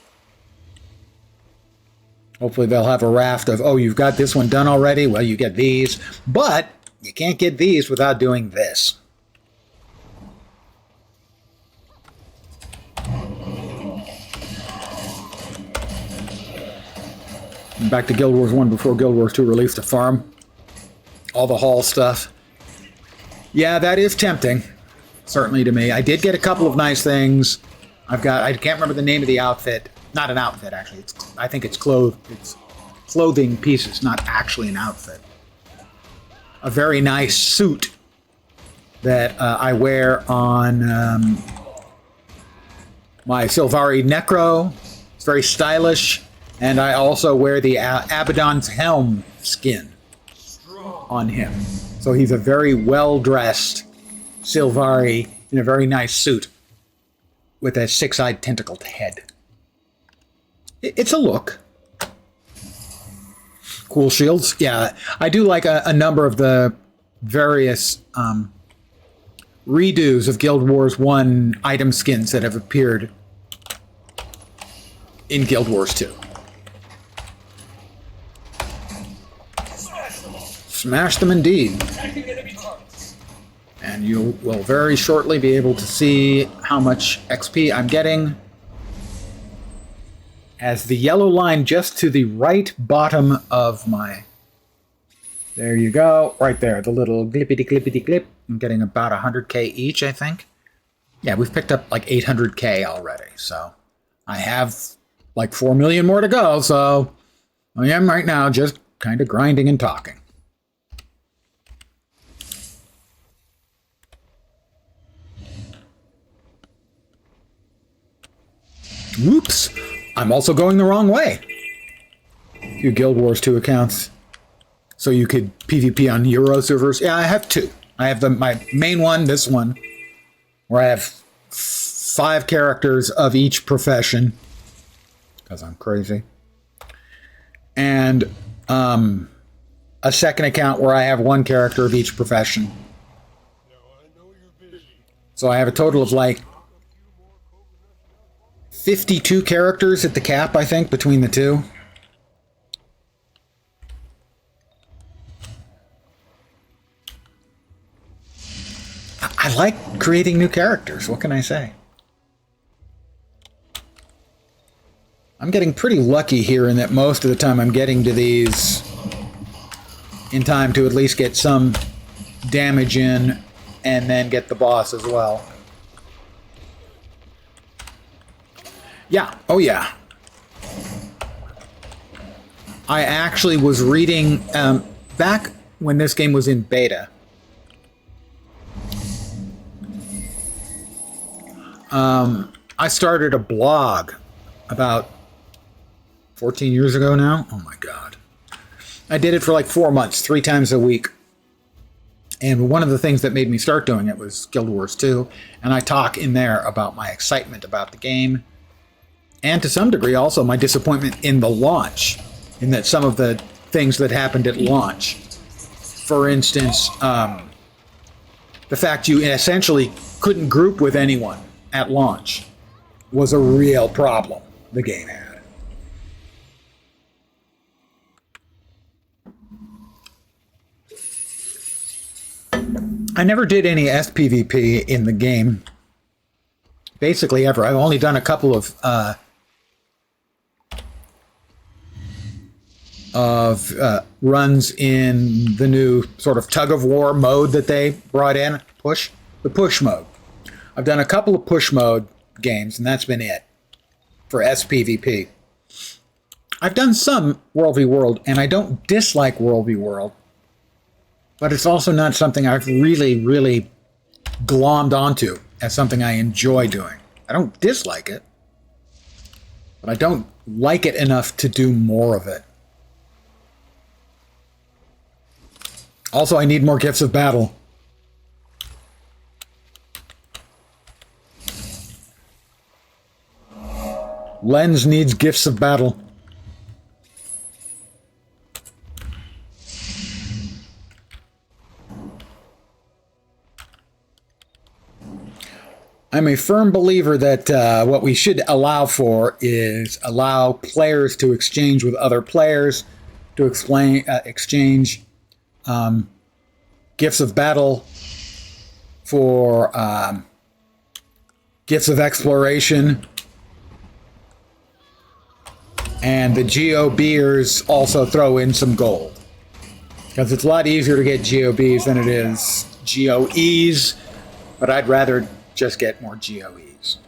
Hopefully they'll have a raft of, oh, you've got this one done already? Well, you get these. But you can't get these without doing this. Back to Guild Wars 1 before Guild Wars 2 released to farm all the Hall stuff. Yeah, that is tempting, certainly to me. I did get a couple of nice things. I can't remember the name of the outfit. Not an outfit, actually. I think it's clothing pieces, not actually an outfit. A very nice suit that I wear on my Sylvari Necro. It's very stylish. And I also wear the Abaddon's helm skin on him. So he's a very well-dressed Sylvari in a very nice suit with a six-eyed tentacled head. It's a look. Cool shields. Yeah, I do like a number of the various redos of Guild Wars 1 item skins that have appeared in Guild Wars 2. Smash them indeed. And you will very shortly be able to see how much XP I'm getting as the yellow line just to the right bottom of my... There you go. Right there. The little glippity-glippity-glip. I'm getting about 100k each, I think. Yeah, we've picked up like 800k already. So I have like 4 million more to go. So I am right now just kind of grinding and talking. Whoops! I'm also going the wrong way. Few Guild Wars 2 accounts. So you could PvP on Euro servers. Yeah, I have two. I have my main one, this one, where I have 5 characters of each profession. Because I'm crazy. And a second account where I have 1 character of each profession. So I have a total of like 52 characters at the cap, I think, between the two. I like creating new characters. What can I say? I'm getting pretty lucky here in that most of the time I'm getting to these in time to at least get some damage in and then get the boss as well. Yeah, oh yeah. I actually was reading, back when this game was in beta, I started a blog about 14 years ago now. Oh my god. I did it for like 4 months, 3 times a week. And one of the things that made me start doing it was Guild Wars 2, and I talk in there about my excitement about the game, and to some degree also my disappointment in the launch, in that some of the things that happened at launch. For instance, the fact you essentially couldn't group with anyone at launch was a real problem the game had. I never did any SPVP in the game, basically ever. I've only done a couple of runs in the new sort of tug-of-war mode that they brought in, the push mode. I've done a couple of push mode games, and that's been it for SPVP. I've done some World v. World, and I don't dislike World v. World, but it's also not something I've really, really glommed onto as something I enjoy doing. I don't dislike it, but I don't like it enough to do more of it. Also, I need more Gifts of Battle. Lens needs Gifts of Battle. I'm a firm believer that what we should allow for is allow players to exchange with other players, to exchange Gifts of Battle for Gifts of Exploration. And the GOBers also throw in some gold. Because it's a lot easier to get GOBs than it is GOEs, but I'd rather just get more GOEs.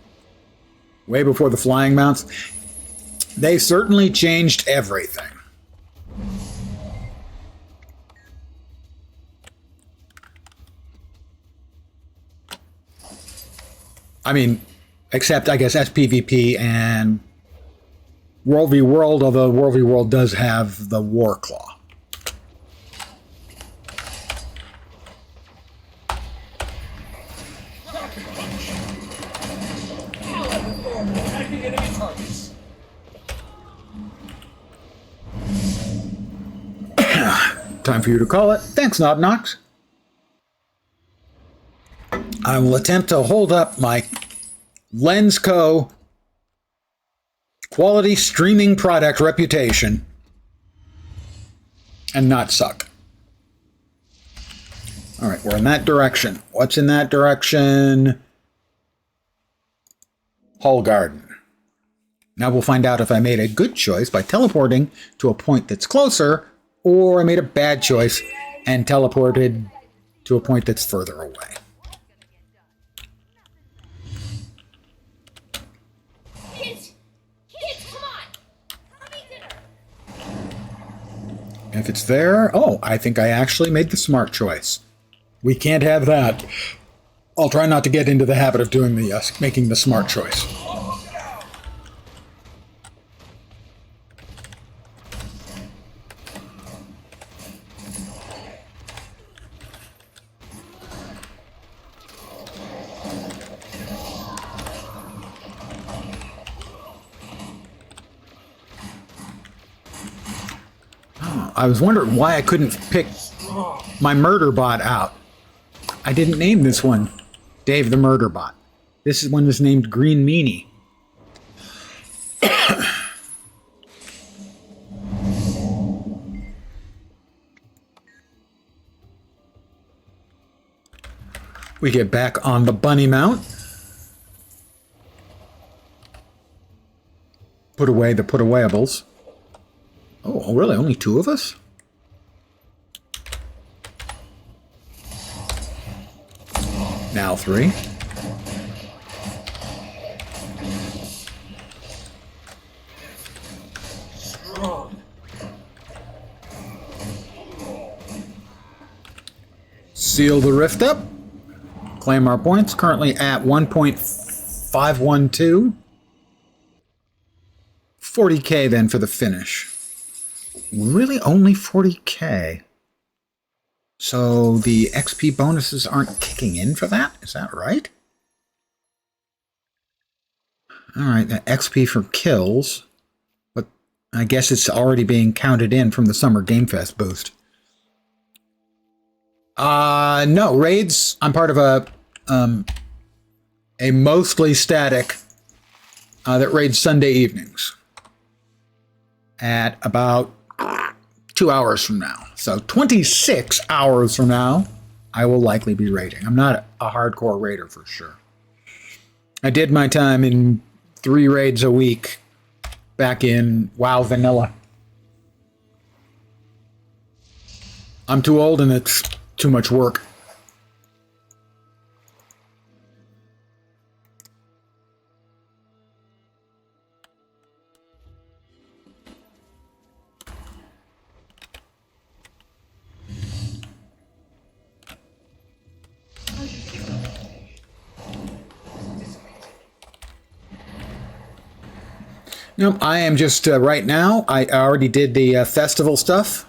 Way before the flying mounts, they certainly changed everything. I mean, except I guess SPVP and World v. World, although World v. World does have the War Claw. Attacking enemy targets. Time for you to call it. Thanks, Knox. I will attempt to hold up my Lens Co. quality streaming product reputation and not suck. All right, we're in that direction. What's in that direction? Hull Garden. Now we'll find out if I made a good choice by teleporting to a point that's closer, or I made a bad choice and teleported to a point that's further away. If it's there, oh, I think I actually made the smart choice. We can't have that. I'll try not to get into the habit of doing the making the smart choice. I was wondering why I couldn't pick my murder bot out. I didn't name this one Dave the Murder Bot. This one was named Green Meanie. We get back on the bunny mount. Put away the put-awayables. Oh, really? Only two of us? Now three. Seal the rift up. Claim our points. Currently at 1.512. 40k then for the finish. Really only 40k. So the XP bonuses aren't kicking in for that? Is that right? Alright, the XP for kills. But I guess it's already being counted in from the Summer Game Fest boost. No, raids. I'm part of a mostly static that raids Sunday evenings at about 2 hours from now. So 26 hours from now, I will likely be raiding. I'm not a hardcore raider for sure. I did my time in 3 raids a week back in WoW Vanilla. I'm too old and it's too much work. No, I am just right now. I already did the festival stuff.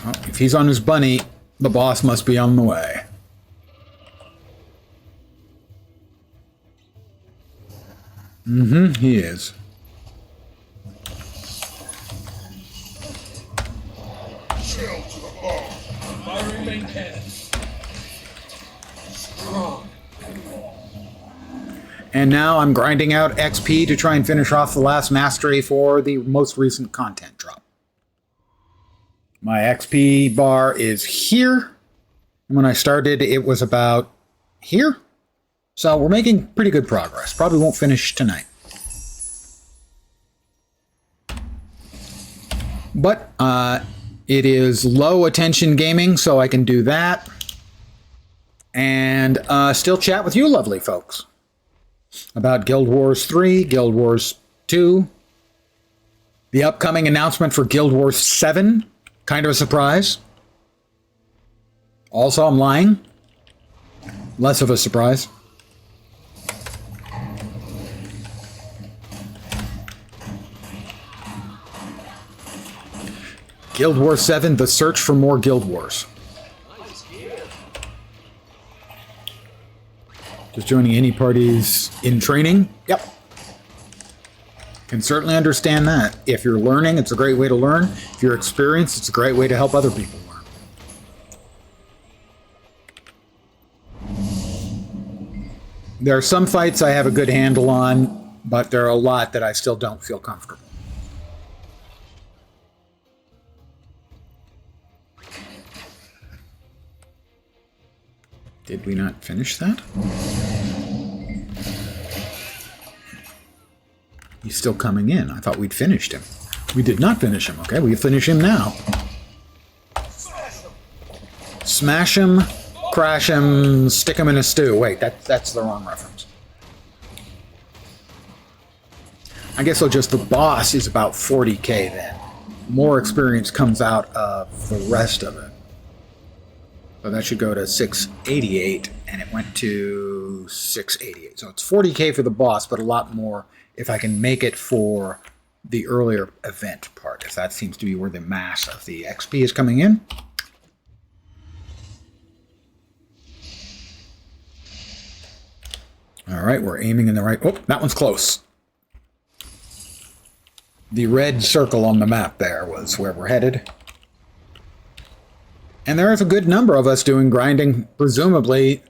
Oh, if he's on his bunny, the boss must be on the way. He is. Shield to the bone. Firing main cannon. Strong. And now I'm grinding out XP to try and finish off the last mastery for the most recent content drop. My XP bar is here. And when I started, it was about here. So we're making pretty good progress. Probably won't finish tonight. But it is low attention gaming, so I can do that. And still chat with you lovely folks about Guild Wars 3, Guild Wars 2, the upcoming announcement for Guild Wars 7, kind of a surprise. Also, I'm lying. Less of a surprise. Guild Wars 7, the search for more Guild Wars. Just joining any parties in training? Yep. Can certainly understand that. If you're learning, it's a great way to learn. If you're experienced, it's a great way to help other people learn. There are some fights I have a good handle on, but there are a lot that I still don't feel comfortable. Did we not finish that? He's still coming in. I thought we'd finished him. We did not finish him. Okay, we finish him now. Smash him, crash him, stick him in a stew. Wait, that's the wrong reference. I guess so just the boss is about 40k then. More experience comes out of the rest of it. So that should go to 688, and it went to 688. So it's 40k for the boss, but a lot more if I can make it for the earlier event part, if that seems to be where the mass of the XP is coming in. All right, we're aiming in the right... Oh, that one's close. The red circle on the map there was where we're headed. And there is a good number of us doing grinding, presumably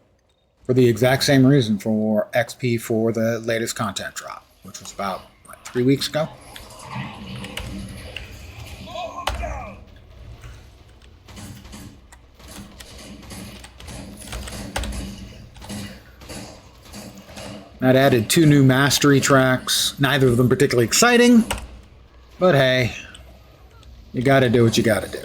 for the exact same reason, for XP for the latest content drop, which was about, what, 3 weeks ago? That added 2 new mastery tracks, neither of them particularly exciting, but hey, you gotta do what you gotta do.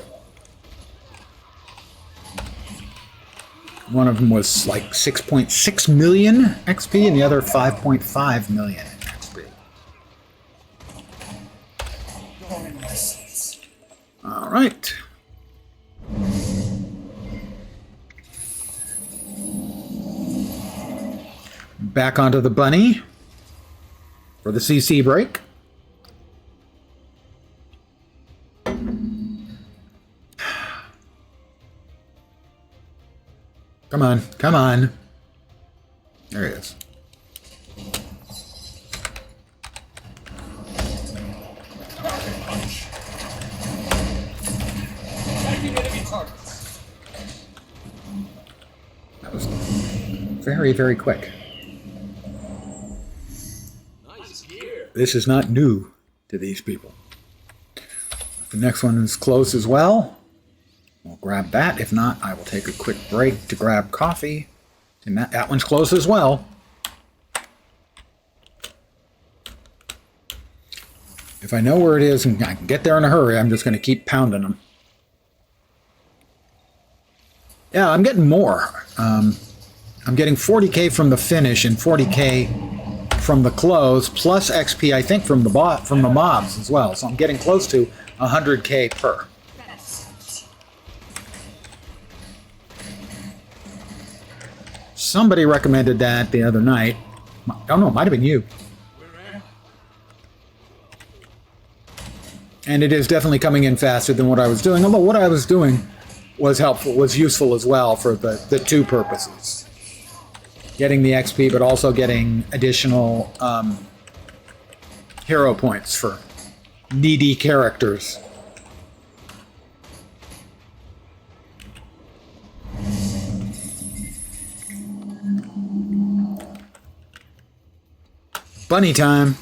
One of them was like 6.6 million XP and the other 5.5 million XP. All right. Back onto the bunny for the CC break. Come on, come on. There he is. Attacking enemy targets. That was very, very quick. Nice gear. This is not new to these people. The next one is close as well. We'll grab that. If not, I will take a quick break to grab coffee. And that one's close as well. If I know where it is and I can get there in a hurry, I'm just going to keep pounding them. Yeah, I'm getting more. I'm getting 40k from the finish and 40k from the close, plus XP, I think, from the mobs as well. So I'm getting close to 100k per. Somebody recommended that the other night. I don't know, it might have been you. And it is definitely coming in faster than what I was doing, although what I was doing was helpful, was useful as well for the two purposes. Getting the XP, but also getting additional hero points for needy characters. Bunny time.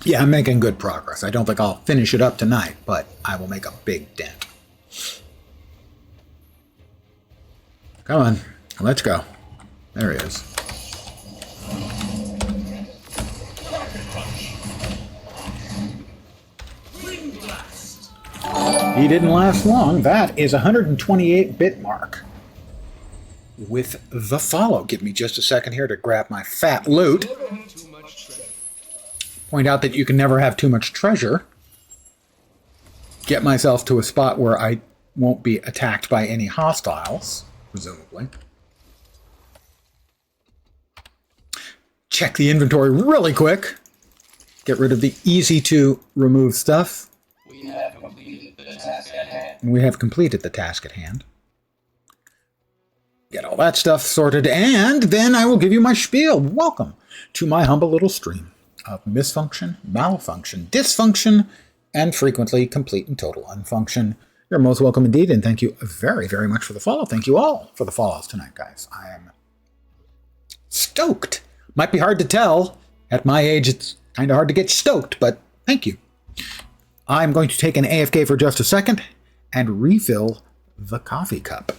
Yeah, I'm making good progress. I don't think I'll finish it up tonight, but I will make a big dent. Come on, let's go. There he is. He didn't last long. That is 128 bit mark. With the follow. Give me just a second here to grab my fat loot. Point out that you can never have too much treasure. Get myself to a spot where I won't be attacked by any hostiles, presumably. Check the inventory really quick. Get rid of the easy to remove stuff. We have completed the task at hand. We have completed the task at hand. Get all that stuff sorted, and then I will give you my spiel. Welcome to my humble little stream of misfunction, malfunction, dysfunction, and frequently complete and total unfunction. You're most welcome indeed, and thank you very, very much for the follow. Thank you all for the follows tonight, guys. I am stoked. Might be hard to tell. At my age, it's kind of hard to get stoked, but thank you. I'm going to take an AFK for just a second and refill the coffee cup.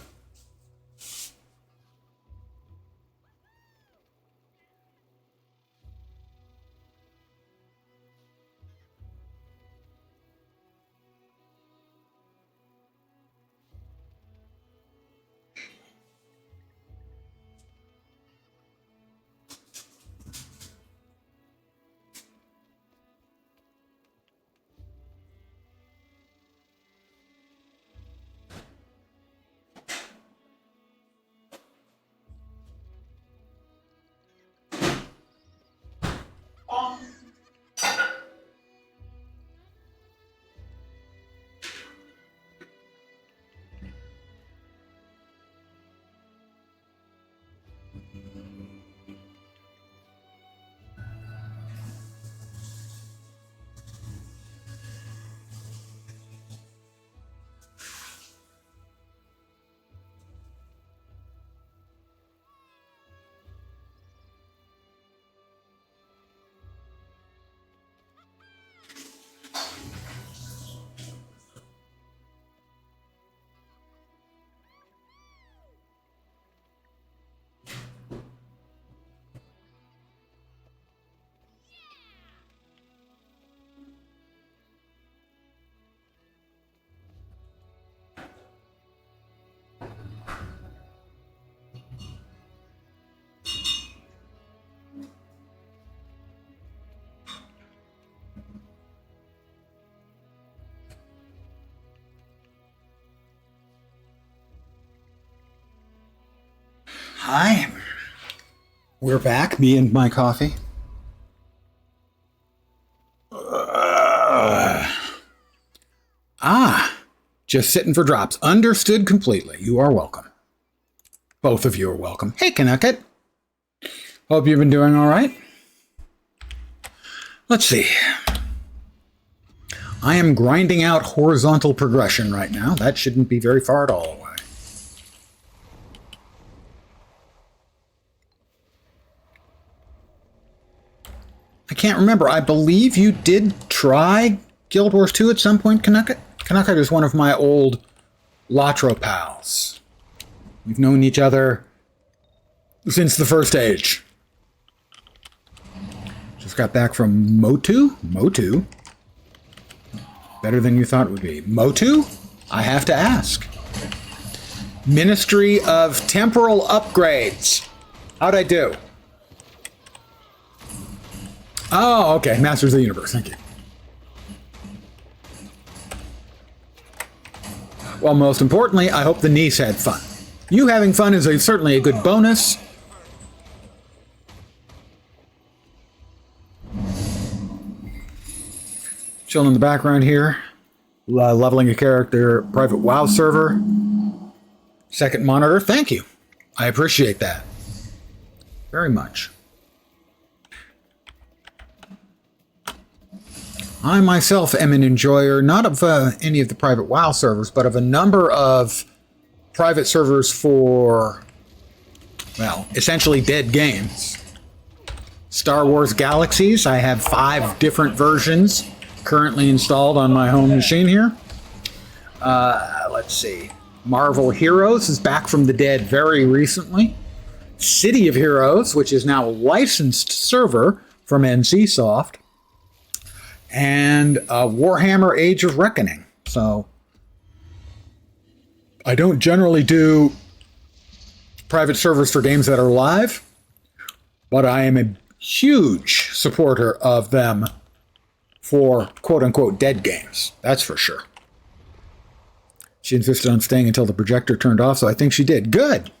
Hi. We're back, me and my coffee. Just sitting for drops. Understood completely. You are welcome. Both of you are welcome. Hey, Canucket. Hope you've been doing all right. Let's see. I am grinding out horizontal progression right now. That shouldn't be very far at all away. I can't remember. I believe you did try Guild Wars 2 at some point, Canucket. Canucket is one of my old Latro pals. We've known each other since the first age. Just got back from Motu. Motu? Better than you thought it would be. Motu? I have to ask. Ministry of Temporal Upgrades. How'd I do? Oh, okay. Masters of the Universe. Thank you. Well, most importantly, I hope the niece had fun. You having fun is certainly a good bonus. Chilling in the background here. Leveling a character, private WoW server. Second monitor. Thank you. I appreciate that. Very much. I myself am an enjoyer, not of any of the private WoW servers, but of a number of private servers for, well, essentially dead games. Star Wars Galaxies, I have 5 different versions currently installed on my home machine here. Let's see. Marvel Heroes is back from the dead very recently. City of Heroes, which is now a licensed server from NCSoft. And Warhammer Age of Reckoning. So I don't generally do private servers for games that are live, but I am a huge supporter of them for quote-unquote dead games. That's for sure. She insisted on staying until the projector turned off, so I think she did. Good!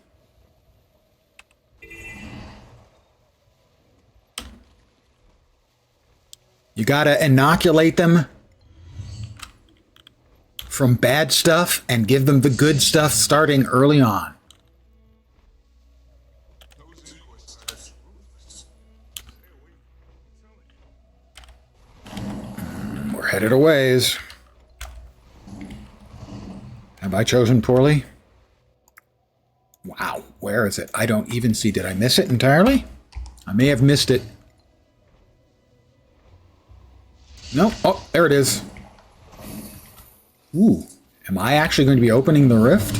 You gotta inoculate them from bad stuff and give them the good stuff starting early on. We're headed a ways. Have I chosen poorly? Wow, where is it? I don't even see. Did I miss it entirely? I may have missed it. No. Oh, there it is. Ooh. Am I actually going to be opening the rift?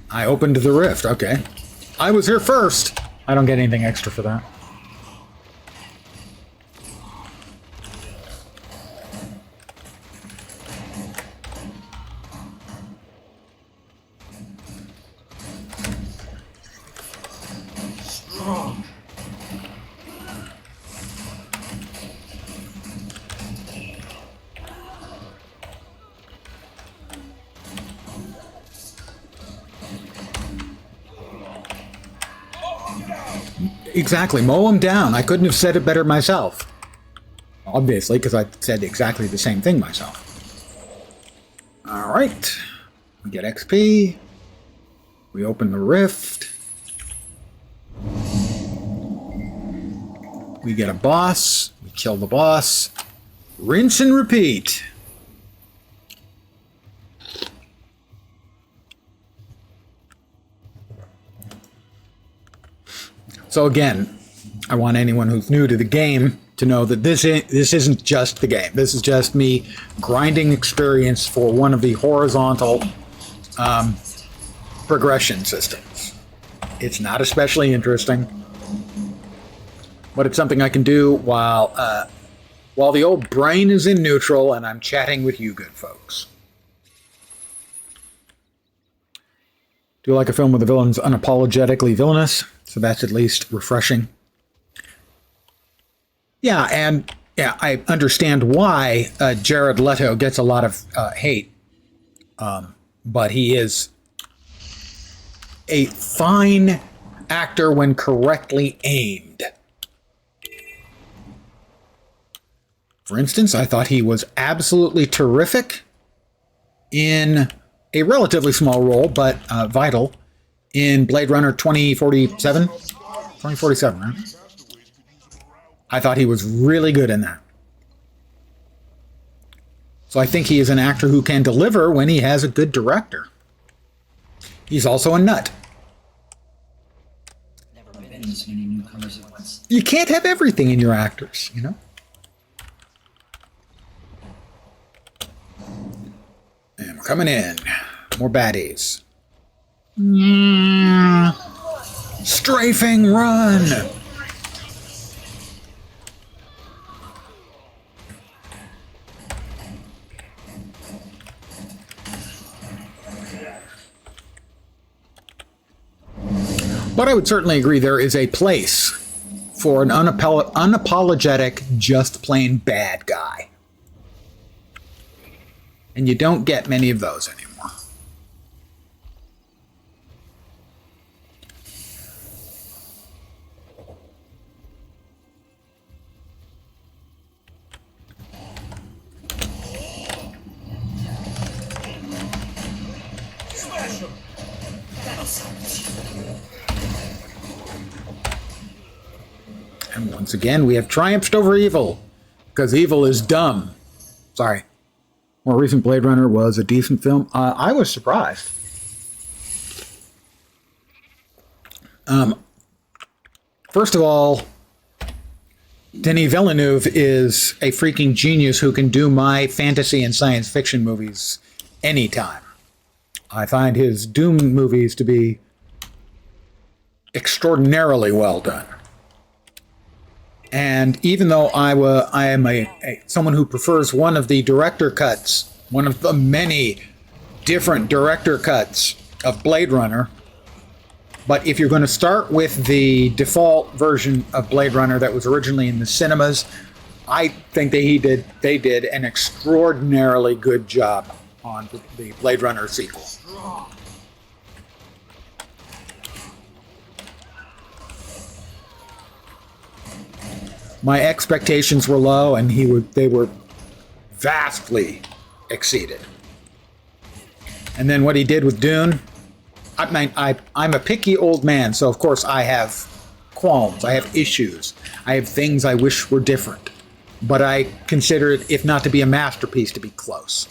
I opened the rift. Okay. I was here first. I don't get anything extra for that. Exactly. Mow them down. I couldn't have said it better myself. Obviously, because I said exactly the same thing myself. All right. We get XP. We open the rift. We get a boss. We kill the boss. Rinse and repeat. So again, I want anyone who's new to the game to know that this isn't just the game. This is just me grinding experience for one of the horizontal progression systems. It's not especially interesting, but it's something I can do while the old brain is in neutral and I'm chatting with you good folks. Do you like a film where the villain's unapologetically villainous? So that's at least refreshing. Yeah, and yeah, I understand why Jared Leto gets a lot of hate. But he is a fine actor when correctly aimed. For instance, I thought he was absolutely terrific in a relatively small role, but vital, in Blade Runner 2047. 2047, right? I thought he was really good in that. So I think he is an actor who can deliver when he has a good director. He's also a nut. Never been this many newcomers at once. You can't have everything in your actors, you know? And we're coming in. More baddies. Strafing run! But I would certainly agree there is a place for an unapologetic, just plain bad guy. And you don't get many of those anymore. Smash him! And once again, we have triumphed over evil, because evil is dumb. Sorry. More recent Blade Runner was a decent film. I was surprised. First of all, Denis Villeneuve is a freaking genius who can do my fantasy and science fiction movies anytime. I find his Doom movies to be extraordinarily well done. And even though I am someone who prefers one of the director cuts, one of the many different director cuts of Blade Runner, but if you're going to start with the default version of Blade Runner that was originally in the cinemas, I think they did an extraordinarily good job on the Blade Runner sequel. My expectations were low, and they were vastly exceeded. And then what he did with Dune, I'm a picky old man, so of course I have qualms, I have issues, I have things I wish were different. But I consider it, if not to be a masterpiece, to be close.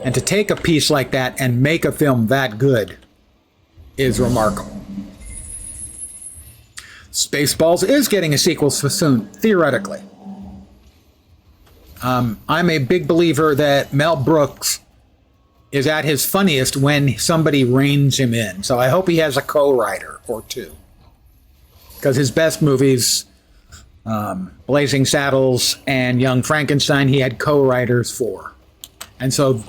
And to take a piece like that and make a film that good is remarkable. Spaceballs is getting a sequel soon, theoretically. I'm a big believer that Mel Brooks is at his funniest when somebody reins him in. So I hope he has a co-writer or two. Because his best movies, Blazing Saddles and Young Frankenstein, he had co-writers for. And so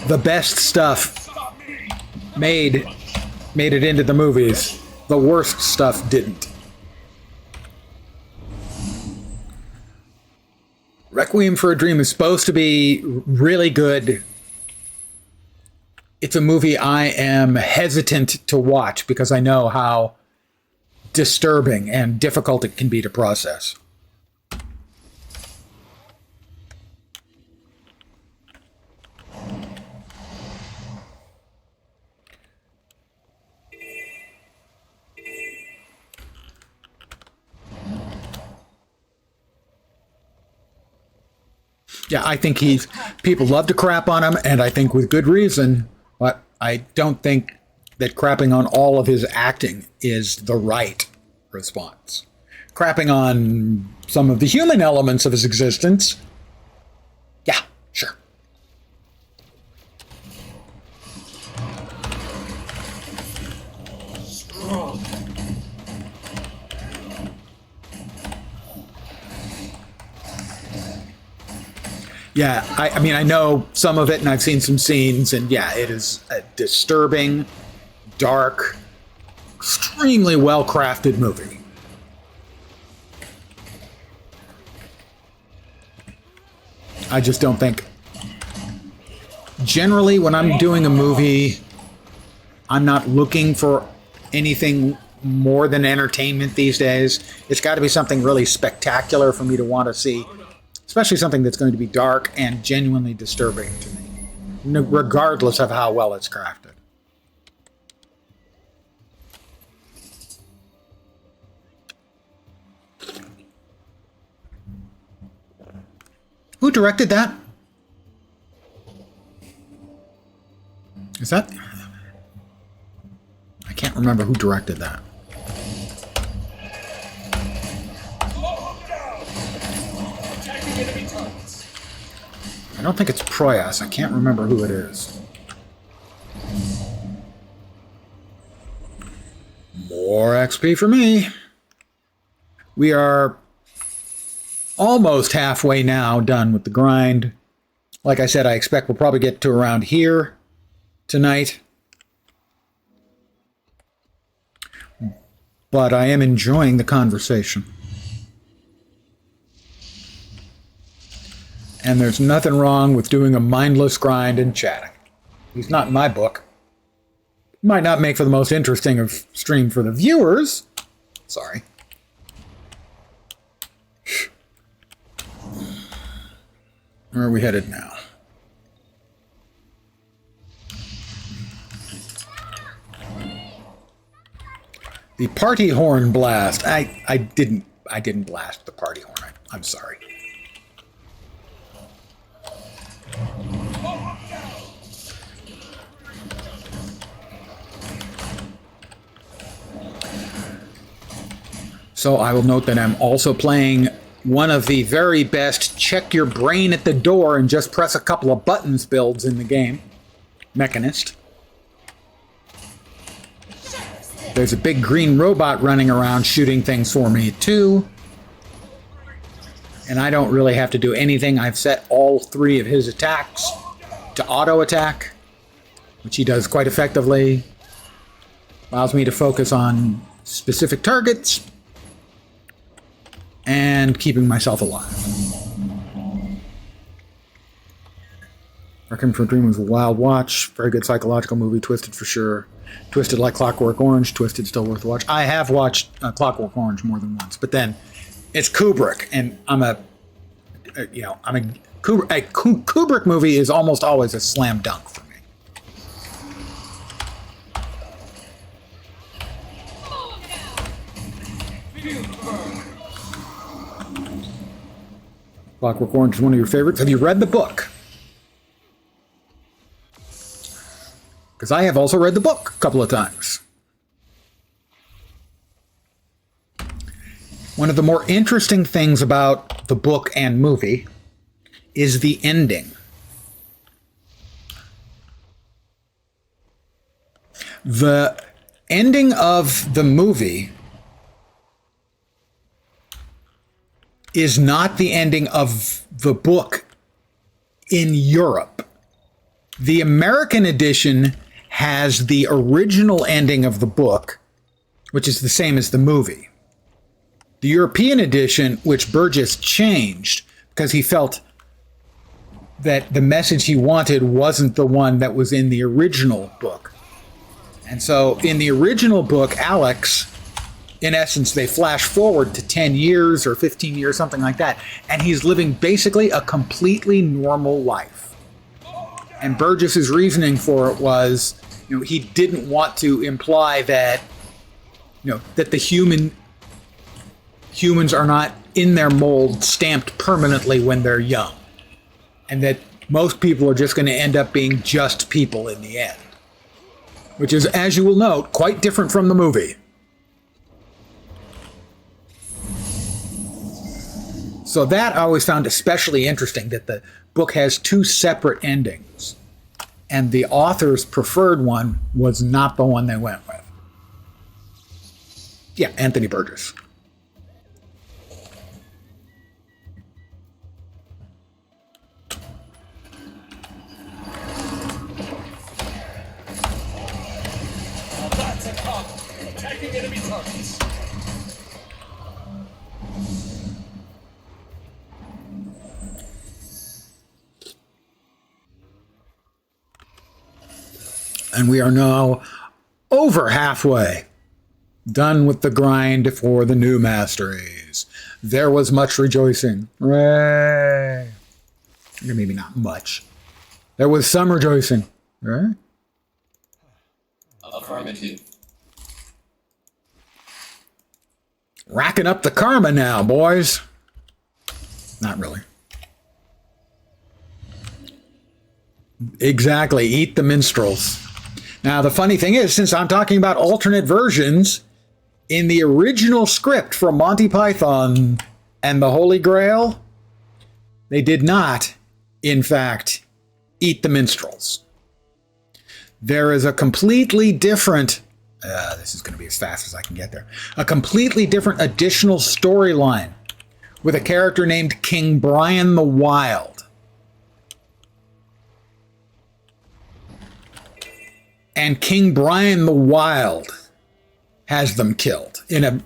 the best stuff made it into the movies. The worst stuff didn't. Requiem for a Dream is supposed to be really good. It's a movie I am hesitant to watch because I know how disturbing and difficult it can be to process. Yeah, I think people love to crap on him, and I think with good reason, but I don't think that crapping on all of his acting is the right response. Crapping on some of the human elements of his existence, yeah, sure. Strong. Yeah, I mean, I know some of it, and I've seen some scenes, and yeah, it is a disturbing, dark, extremely well-crafted movie. I just don't think... Generally, when I'm doing a movie, I'm not looking for anything more than entertainment these days. It's got to be something really spectacular for me to want to see. Especially something that's going to be dark and genuinely disturbing to me, regardless of how well it's crafted. Who directed that? Is that... I can't remember who directed that. I don't think it's Proyas. I can't remember who it is. More XP for me. We are almost halfway now done with the grind. Like I said, I expect we'll probably get to around here tonight. But I am enjoying the conversation. And there's nothing wrong with doing a mindless grind and chatting. At least not in my book. Might not make for the most interesting of stream for the viewers. Sorry. Where are we headed now? The party horn blast. I didn't blast the party horn. I'm sorry. So I will note that I'm also playing one of the very best check your brain at the door and just press a couple of buttons builds in the game. Mechanist. There's a big green robot running around shooting things for me too. And I don't really have to do anything. I've set all 3 of his attacks to auto attack, which he does quite effectively. Allows me to focus on specific targets and keeping myself alive. Requiem for a Dream was a wild watch. Very good psychological movie. Twisted for sure. Twisted like Clockwork Orange. Twisted still worth a watch. I have watched Clockwork Orange more than once, but then it's Kubrick, and Kubrick movie is almost always a slam dunk for me. Clockwork Orange is one of your favorites. Have you read the book? Because I have also read the book a couple of times. One of the more interesting things about the book and movie is the ending. The ending of the movie is not the ending of the book in Europe. The American edition has the original ending of the book, which is the same as the movie. The European edition, which Burgess changed because he felt that the message he wanted wasn't the one that was in the original book. And so in the original book, Alex, in essence, they flash forward to 10 years or 15 years, something like that. And he's living basically a completely normal life. And Burgess's reasoning for it was, he didn't want to imply that, that the humans are not in their mold stamped permanently when they're young. And that most people are just going to end up being just people in the end. Which is, as you will note, quite different from the movie. So that I always found especially interesting, that the book has 2 separate endings. And the author's preferred one was not the one they went with. Yeah, Anthony Burgess. That's a cop. Attacking enemy targets. And we are now over halfway Done with the grind for the new masteries. There was much rejoicing. Hooray! Maybe not much. There was some rejoicing. Right? Affirmative. Racking up the karma now, boys. Not really. Exactly. Eat the minstrels. Now, the funny thing is, since I'm talking about alternate versions, in the original script for Monty Python and the Holy Grail, they did not, in fact, eat the minstrels. There is a completely different, this is going to be as fast as I can get there, a completely different additional storyline with a character named King Brian the Wild. And King Brian the Wild has them killed in a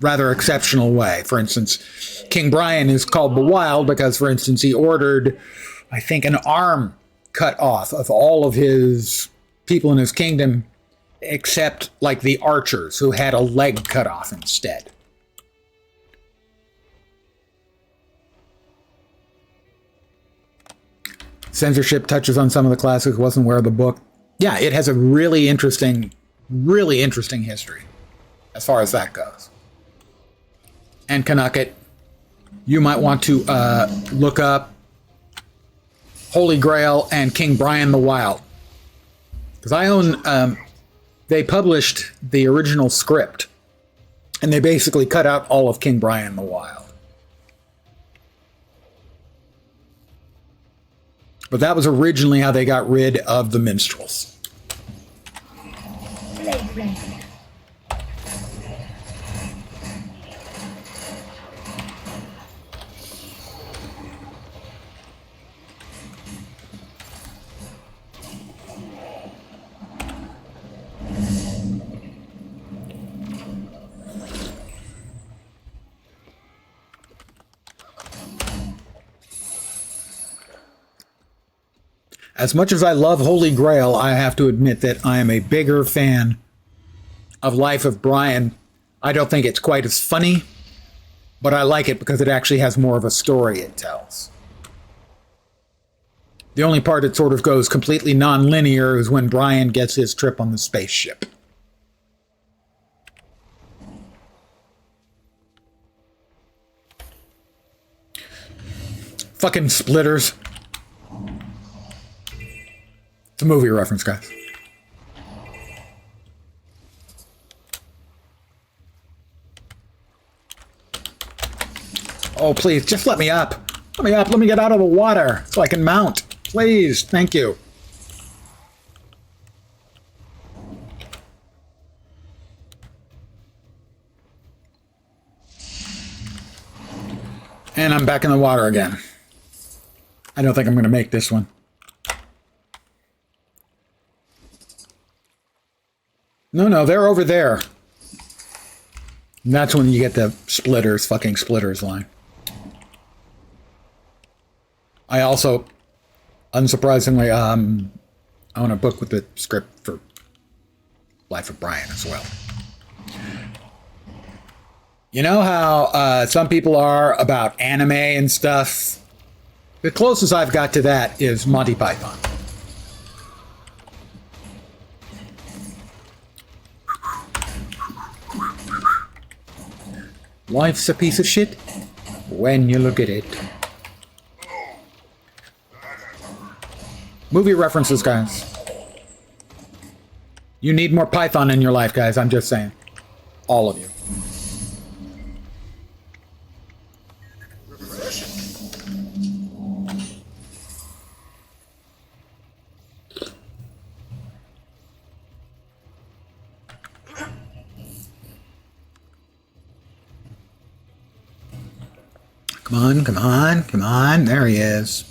rather exceptional way. For instance, King Brian is called the Wild because, for instance, he ordered, I think, an arm cut off of all of his people in his kingdom, except like the archers who had a leg cut off instead. Censorship touches on some of the classics, wasn't aware of the book. Yeah, it has a really interesting history as far as that goes. And Canucket, you might want to look up Holy Grail and King Brian the Wild. Because I own, they published the original script, and they basically cut out all of King Brian the Wild. But that was originally how they got rid of the minstrels. Blade Rain. As much as I love Holy Grail, I have to admit that I am a bigger fan of Life of Brian. I don't think it's quite as funny, but I like it because it actually has more of a story it tells. The only part that sort of goes completely non-linear is when Brian gets his trip on the spaceship. Fucking splitters. It's a movie reference, guys. Oh, please, just let me up. Let me up. Let me get out of the water so I can mount. Please. Thank you. And I'm back in the water again. I don't think I'm going to make this one. No, they're over there. And that's when you get the splitters, fucking splitters line. I also, unsurprisingly, own a book with the script for Life of Brian as well. You know how some people are about anime and stuff? The closest I've got to that is Monty Python. Life's a piece of shit when you look at it. Movie references, guys. You need more Python in your life, guys. I'm just saying. All of you. Come on, come on, come on. There he is.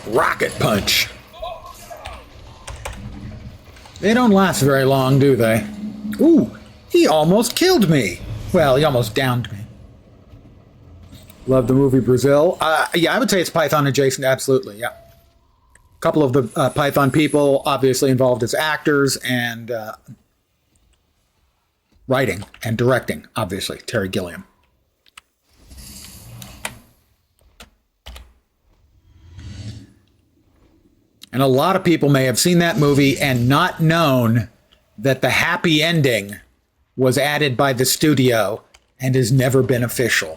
Rocket punch. They don't last very long, do they? Ooh, he almost killed me. Well, he almost downed me. Love the movie Brazil. Yeah, I would say it's Python adjacent. Absolutely, yeah. A couple of the Python people obviously involved as actors and writing and directing, obviously, Terry Gilliam. And a lot of people may have seen that movie and not known that the happy ending was added by the studio and has never been official.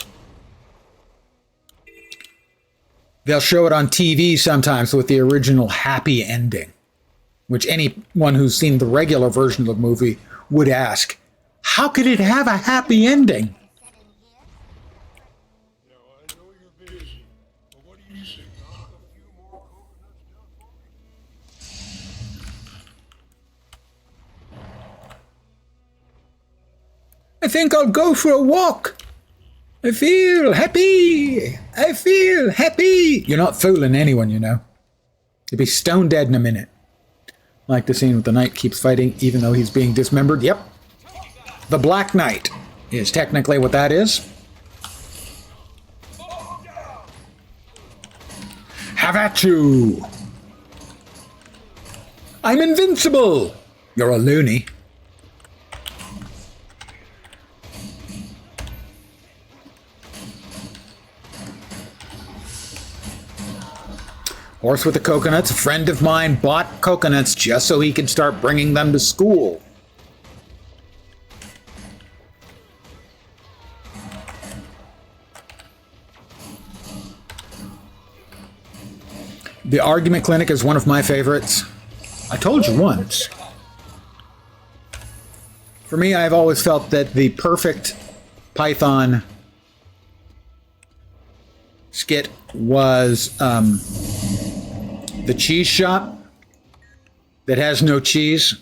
They'll show it on TV sometimes with the original happy ending, which anyone who's seen the regular version of the movie would ask, how could it have a happy ending? I think I'll go for a walk. I feel happy. I feel happy. You're not fooling anyone, you know. You'll be stone dead in a minute. Like the scene with the knight keeps fighting even though he's being dismembered. Yep. The Black Knight is technically what that is. Have at you. I'm invincible. You're a loony. Horse with the coconuts. A friend of mine bought coconuts just so he could start bringing them to school. The Argument Clinic is one of my favorites. I told you once. For me, I've always felt that the perfect Python skit was the cheese shop that has no cheese.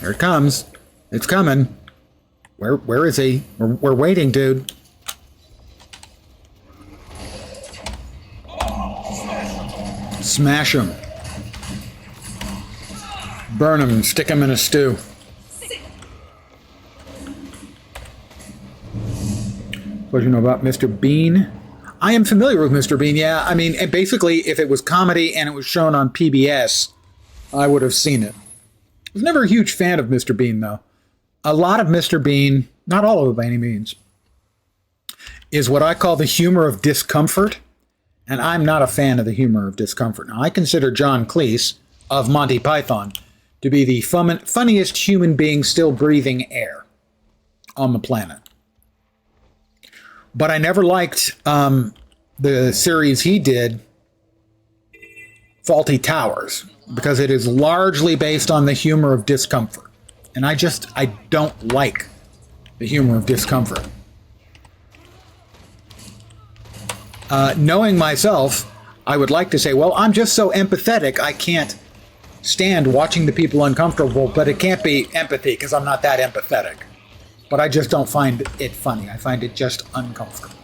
Here it comes. It's coming. Where is he? We're waiting, dude. Smash him. Burn him and stick him in a stew. What do you know about Mr. Bean? I am familiar with Mr. Bean, yeah. I mean, and basically, if it was comedy and it was shown on PBS, I would have seen it. I was never a huge fan of Mr. Bean, though. A lot of Mr. Bean, not all of it by any means, is what I call the humor of discomfort, and I'm not a fan of the humor of discomfort. Now, I consider John Cleese of Monty Python to be the funniest human being still breathing air on the planet. But I never liked the series he did, Fawlty Towers, because it is largely based on the humor of discomfort. And I don't like the humor of discomfort. Knowing myself, I would like to say, well, I'm just so empathetic, I can't stand watching the people uncomfortable, but it can't be empathy because I'm not that empathetic. But I just don't find it funny. I find it just uncomfortable.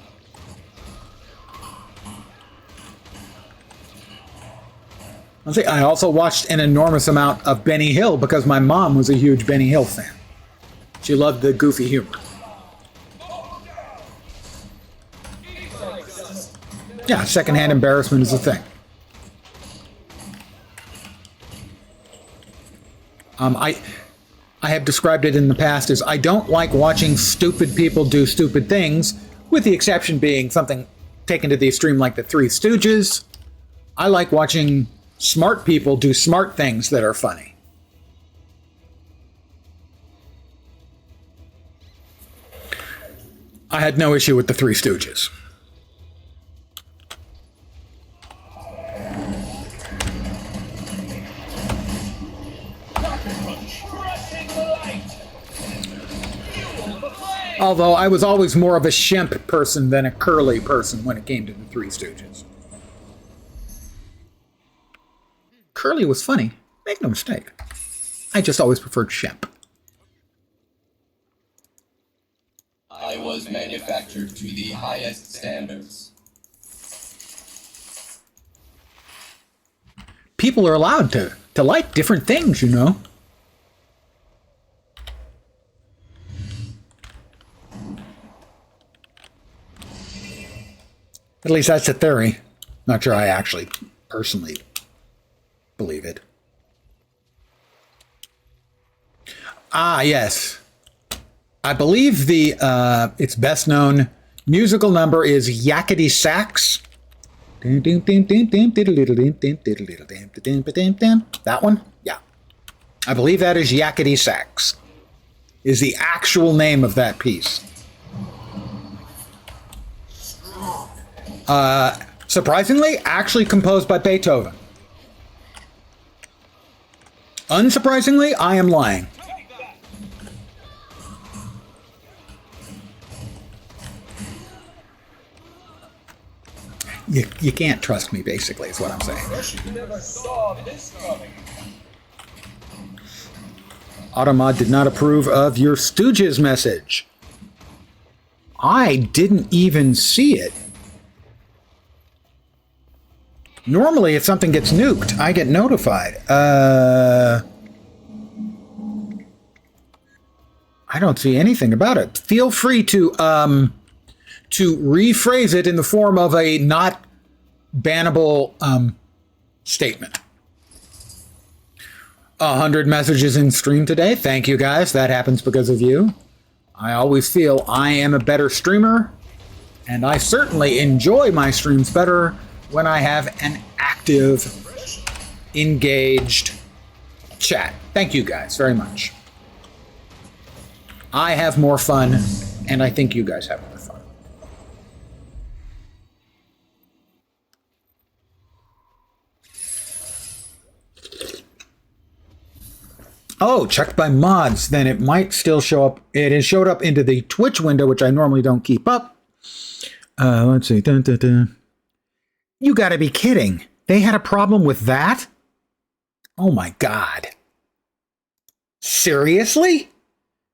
I also watched an enormous amount of Benny Hill because my mom was a huge Benny Hill fan. She loved the goofy humor. Yeah, secondhand embarrassment is a thing. I have described it in the past as I don't like watching stupid people do stupid things, with the exception being something taken to the extreme like the Three Stooges. I like watching smart people do smart things that are funny. I had no issue with the Three Stooges. Although I was always more of a Shemp person than a Curly person when it came to the Three Stooges. Curly was funny, make no mistake. I just always preferred Shemp. I was manufactured to the highest standards. People are allowed to like different things, you know. At least that's the theory. Not sure I actually personally believe it. Ah, yes. I believe the its best known musical number is Yakety Sax. That one? Yeah. I believe that is Yakety Sax. Is the actual name of that piece. Surprisingly, actually composed by Beethoven. Unsurprisingly, I am lying. You can't trust me, basically, is what I'm saying. You never saw this coming. Automod did not approve of your Stooges message. I didn't even see it. Normally, if something gets nuked, I get notified. I don't see anything about it. Feel free to rephrase it in the form of a not bannable statement. 100 messages in stream today. Thank you, guys. That happens because of you. I always feel I am a better streamer, and I certainly enjoy my streams better when I have an active, engaged chat. Thank you, guys, very much. I have more fun, and I think you guys have more fun. Oh, checked by mods, then it might still show up. It has showed up into the Twitch window, which I normally don't keep up. Let's see. Dun, dun, dun. You gotta be kidding. They had a problem with that? Oh my God. Seriously?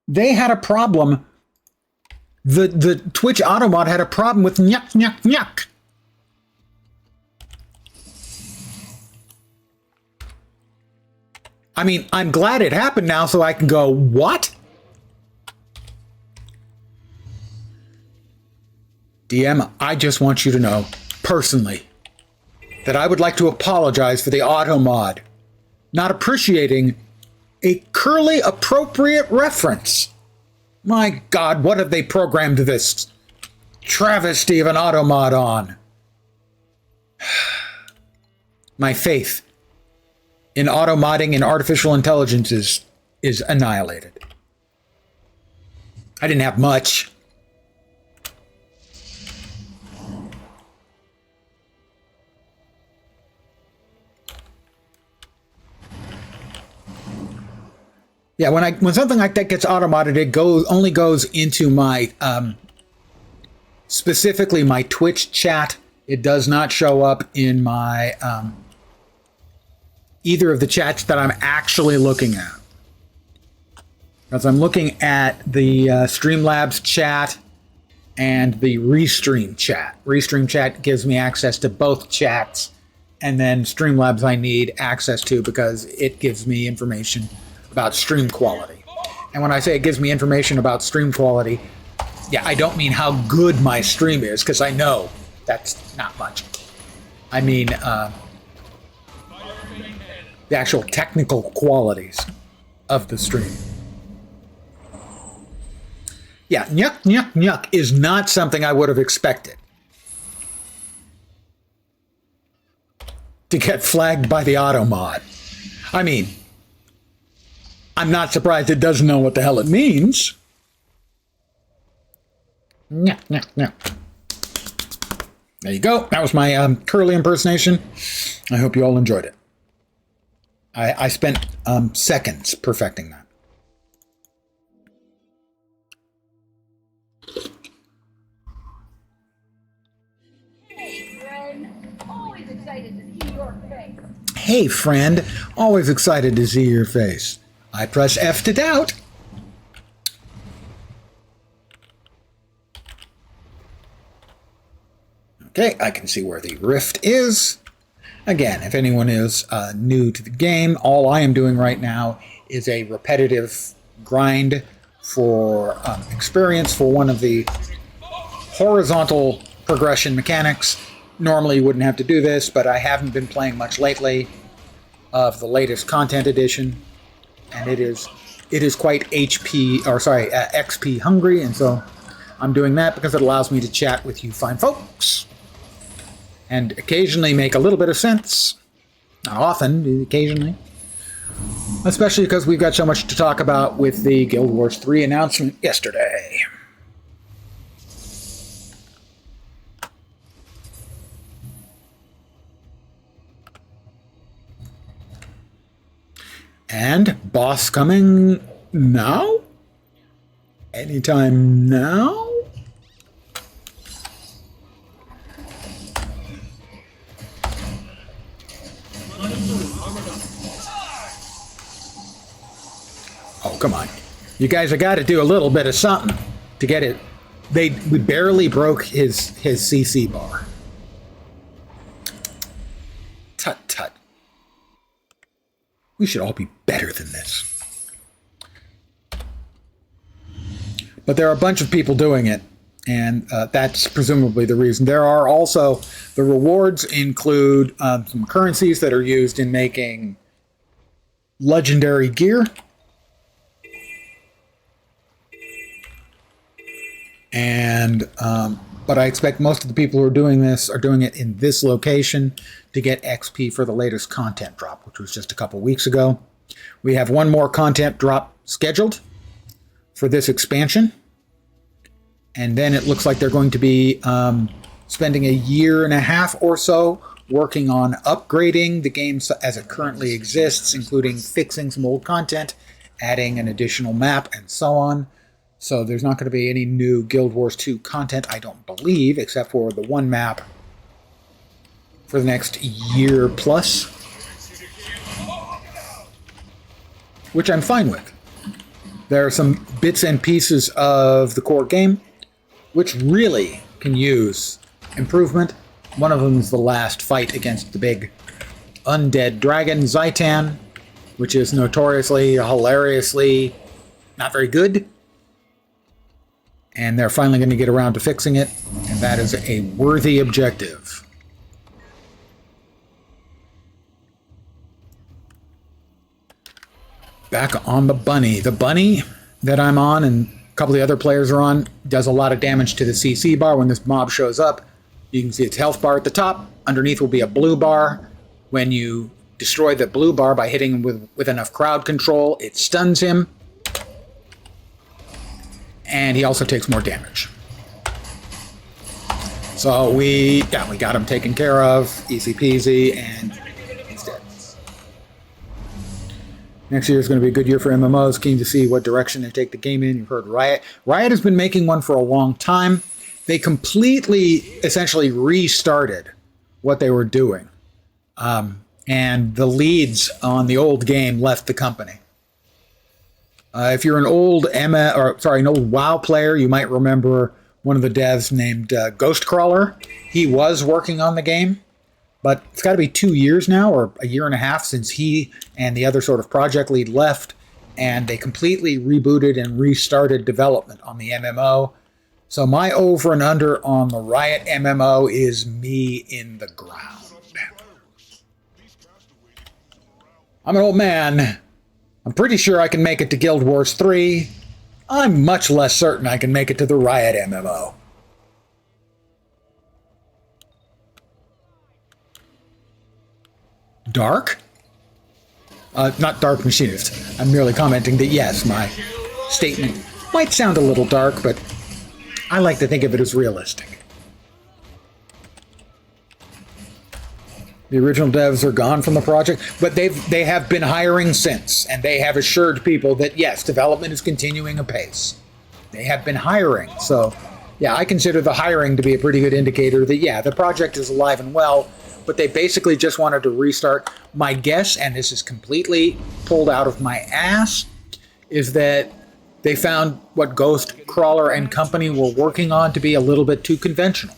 They had a problem. The Twitch Automod had a problem with nyuk, nyuk, nyuk. I mean, I'm glad it happened now so I can go, what? DM, I just want you to know, personally, that I would like to apologize for the Automod not appreciating a curly appropriate reference. My God, what have they programmed this travesty of an Automod on? My faith in automodding and artificial intelligence is annihilated. I didn't have much. Yeah, when something like that gets automated, it only goes into my specifically my Twitch chat. It does not show up in my either of the chats that I'm actually looking at. Because I'm looking at the Streamlabs chat and the Restream chat. Restream chat gives me access to both chats, and then Streamlabs I need access to because it gives me information about stream quality. And when I say it gives me information about stream quality, yeah, I don't mean how good my stream is, because I know that's not much. I mean the actual technical qualities of the stream. Yeah, nyuk, nyuk, nyuk is not something I would have expected to get flagged by the Automod. I mean, I'm not surprised it doesn't know what the hell it means. Nyuk, nyuk, nyuk. There you go. That was my curly impersonation. I hope you all enjoyed it. I spent seconds perfecting that. Hey, friend. Always excited to see your face. Hey, friend. Always excited to see your face. I press F to doubt. Okay, I can see where the rift is. Again, if anyone is new to the game, all I am doing right now is a repetitive grind for experience for one of the horizontal progression mechanics. Normally you wouldn't have to do this, but I haven't been playing much lately of the latest content edition, and it is quite XP hungry, and so I'm doing that because it allows me to chat with you fine folks and occasionally make a little bit of sense. Not often, occasionally. Especially because we've got so much to talk about with the Guild Wars 3 announcement yesterday. And boss coming now? Anytime now? Oh, come on. You guys have got to do a little bit of something to get it. We barely broke his CC bar. Tut tut. We should all be better than this. But there are a bunch of people doing it, and that's presumably the reason. There are also, the rewards include some currencies that are used in making legendary gear. And but I expect most of the people who are doing this are doing it in this location to get XP for the latest content drop, which was just a couple weeks ago. We have one more content drop scheduled for this expansion, and then it looks like they're going to be spending 1.5 years or so working on upgrading the game as it currently exists, including fixing some old content, adding an additional map, and so on. So there's not going to be any new Guild Wars 2 content, I don't believe, except for the one map for the next year plus, which I'm fine with. There are some bits and pieces of the core game which really can use improvement. One of them is the last fight against the big undead dragon, Zaitan, which is notoriously, hilariously not very good. And they're finally going to get around to fixing it, and that is a worthy objective. Back on the bunny. The bunny that I'm on and a couple of the other players are on does a lot of damage to the CC bar when this mob shows up. You can see its health bar at the top. Underneath will be a blue bar. When you destroy the blue bar by hitting him with enough crowd control, it stuns him. And he also takes more damage. So we got him taken care of, easy peasy, and he's dead. Next year is going to be a good year for MMOs. Keen to see what direction they take the game in. You've heard Riot. Riot has been making one for a long time. They completely, essentially restarted what they were doing. And the leads on the old game left the company. If you're an old an old WoW player, you might remember one of the devs named Ghostcrawler. He was working on the game, but it's got to be 2 years now, or 1.5 years since he and the other sort of project lead left, and they completely rebooted and restarted development on the MMO. So my over and under on the Riot MMO is me in the ground. I'm an old man. I'm pretty sure I can make it to Guild Wars 3. I'm much less certain I can make it to the Riot MMO. Dark? Not Dark Machinist. I'm merely commenting that yes, my statement might sound a little dark, but I like to think of it as realistic. The original devs are gone from the project, but they have been hiring since, and they have assured people that yes, development is continuing apace. They have been hiring, so yeah, I consider the hiring to be a pretty good indicator that yeah, the project is alive and well, but they basically just wanted to restart. My guess, and this is completely pulled out of my ass, is that they found what Ghostcrawler and company were working on to be a little bit too conventional.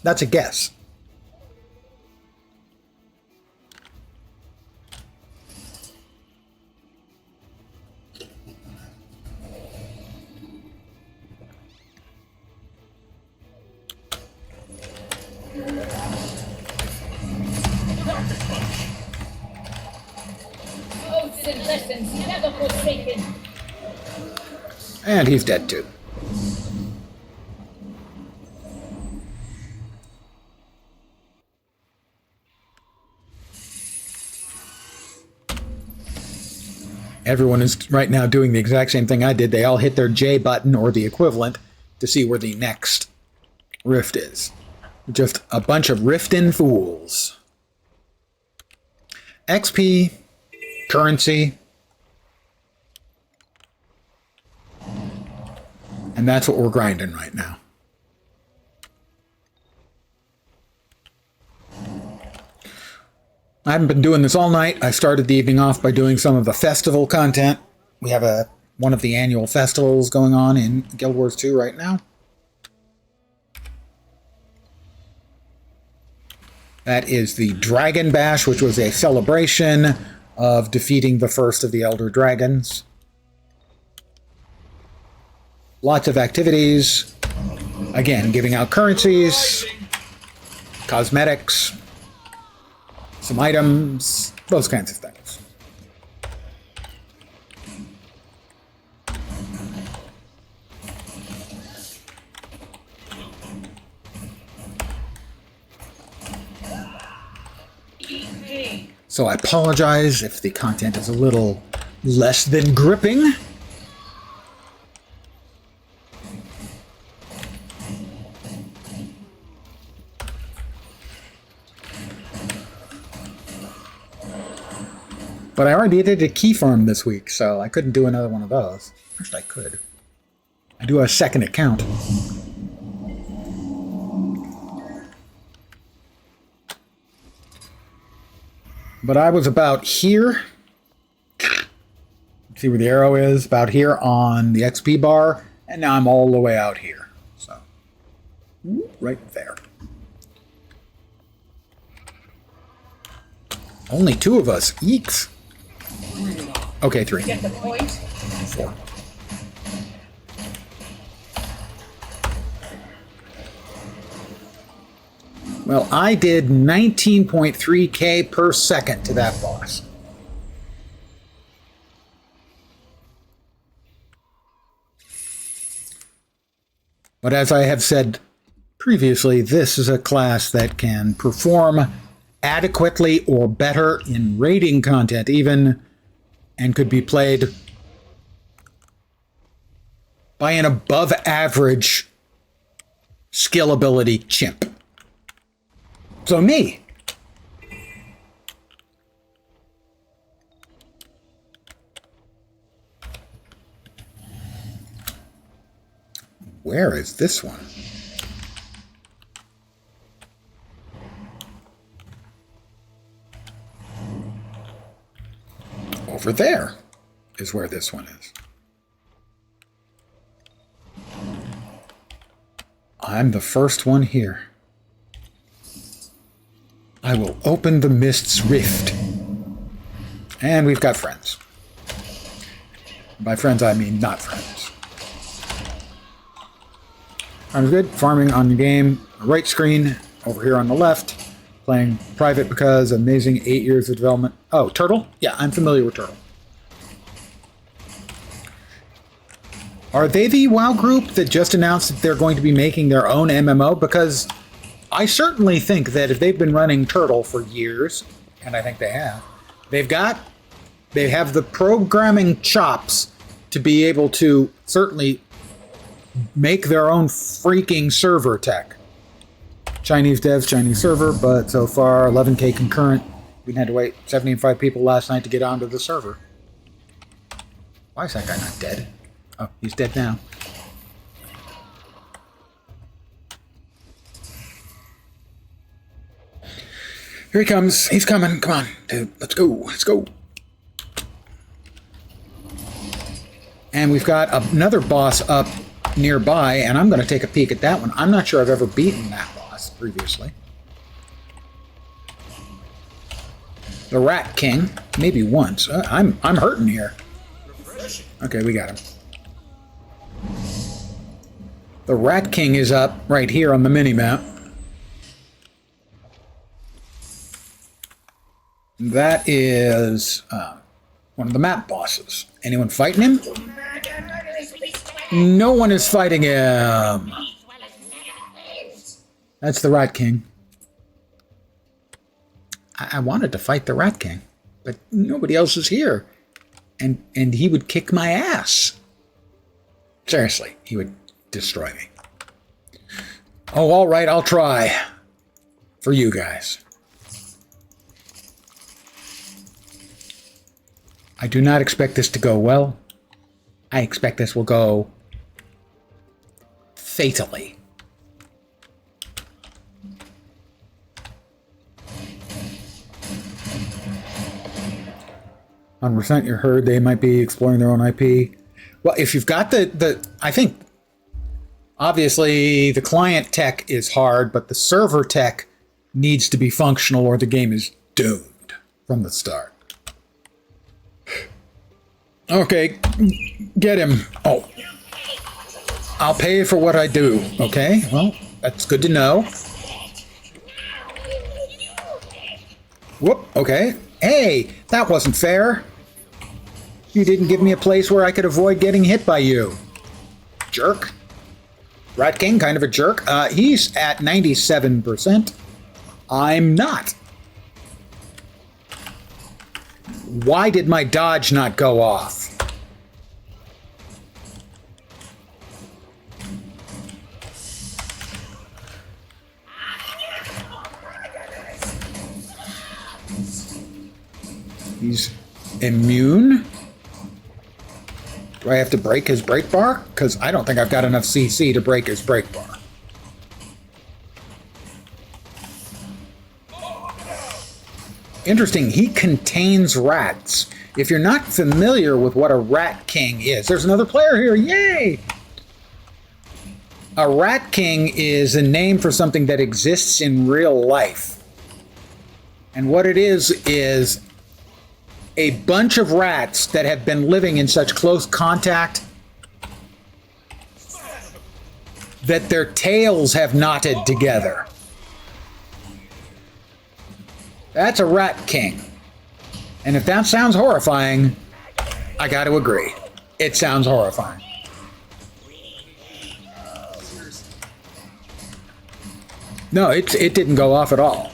That's a guess. learned lessons, never forsaken. And he's dead too. Everyone is right now doing the exact same thing I did. They all hit their J button or the equivalent to see where the next rift is. Just a bunch of riftin' fools. XP, currency, and that's what we're grinding right now. I haven't been doing this all night. I started the evening off by doing some of the festival content. We have one of the annual festivals going on in Guild Wars 2 right now. That is the Dragon Bash, which was a celebration of defeating the first of the Elder Dragons. Lots of activities. Again, giving out currencies, cosmetics, some items, those kinds of things. So I apologize if the content is a little less than gripping. But I already did a key farm this week, so I couldn't do another one of those. Actually, I could. I do a second account. But I was about here. See where the arrow is? About here on the XP bar. And now I'm all the way out here. So, right there. Only 2 of us. Eeks. Okay, 3. Get the point? 4. Well, I did 19.3k per second to that boss. But as I have said previously, this is a class that can perform adequately or better in raiding content even, and could be played by an above average skill ability chimp. So me. Where is this one? Over there is where this one is. I'm the first one here. I will open the mist's rift. And we've got friends. By friends, I mean not friends. Sounds good. Farming on the game. Right screen over here on the left. Playing private because amazing 8 years of development. Oh, Turtle? Yeah, I'm familiar with Turtle. Are they the WoW group that just announced that they're going to be making their own MMO? Because I certainly think that if they've been running Turtle for years, and I think they have, they have the programming chops to be able to certainly make their own freaking server tech. Chinese devs, Chinese server, but so far 11k concurrent. We had to wait 75 people last night to get onto the server. Why is that guy not dead? Oh, he's dead now. Here he comes. He's coming. Come on, dude. Let's go. Let's go. And we've got another boss up nearby, and I'm going to take a peek at that one. I'm not sure I've ever beaten that boss previously. The Rat King, maybe once. I'm hurting here. Okay, we got him. The Rat King is up right here on the mini-map. That is One of the map bosses. Anyone fighting him? No one is fighting him. That's the Rat King. I wanted to fight the Rat King, but nobody else is here. And he would kick my ass. Seriously, he would destroy me. Oh, all right, I'll try. For you guys. I do not expect this to go well. I expect this will go fatally. 100% you heard they might be exploring their own IP. Well, if you've got I think, obviously the client tech is hard, but the server tech needs to be functional or the game is doomed from the start. Okay, get him. Oh, I'll pay for what I do. Okay, well, that's good to know. Whoop, okay. Hey, that wasn't fair. You didn't give me a place where I could avoid getting hit by you. Jerk. Rat King, kind of a jerk. He's at 97%. I'm not. Why did my dodge not go off? He's immune? Do I have to break his break bar? Because I don't think I've got enough CC to break his break bar. Interesting, he contains rats. If you're not familiar with what a Rat King is, there's another player here, yay! A Rat King is a name for something that exists in real life. And what it is a bunch of rats that have been living in such close contact that their tails have knotted together. That's a Rat King. And if that sounds horrifying, I got to agree. It sounds horrifying. No, it didn't go off at all.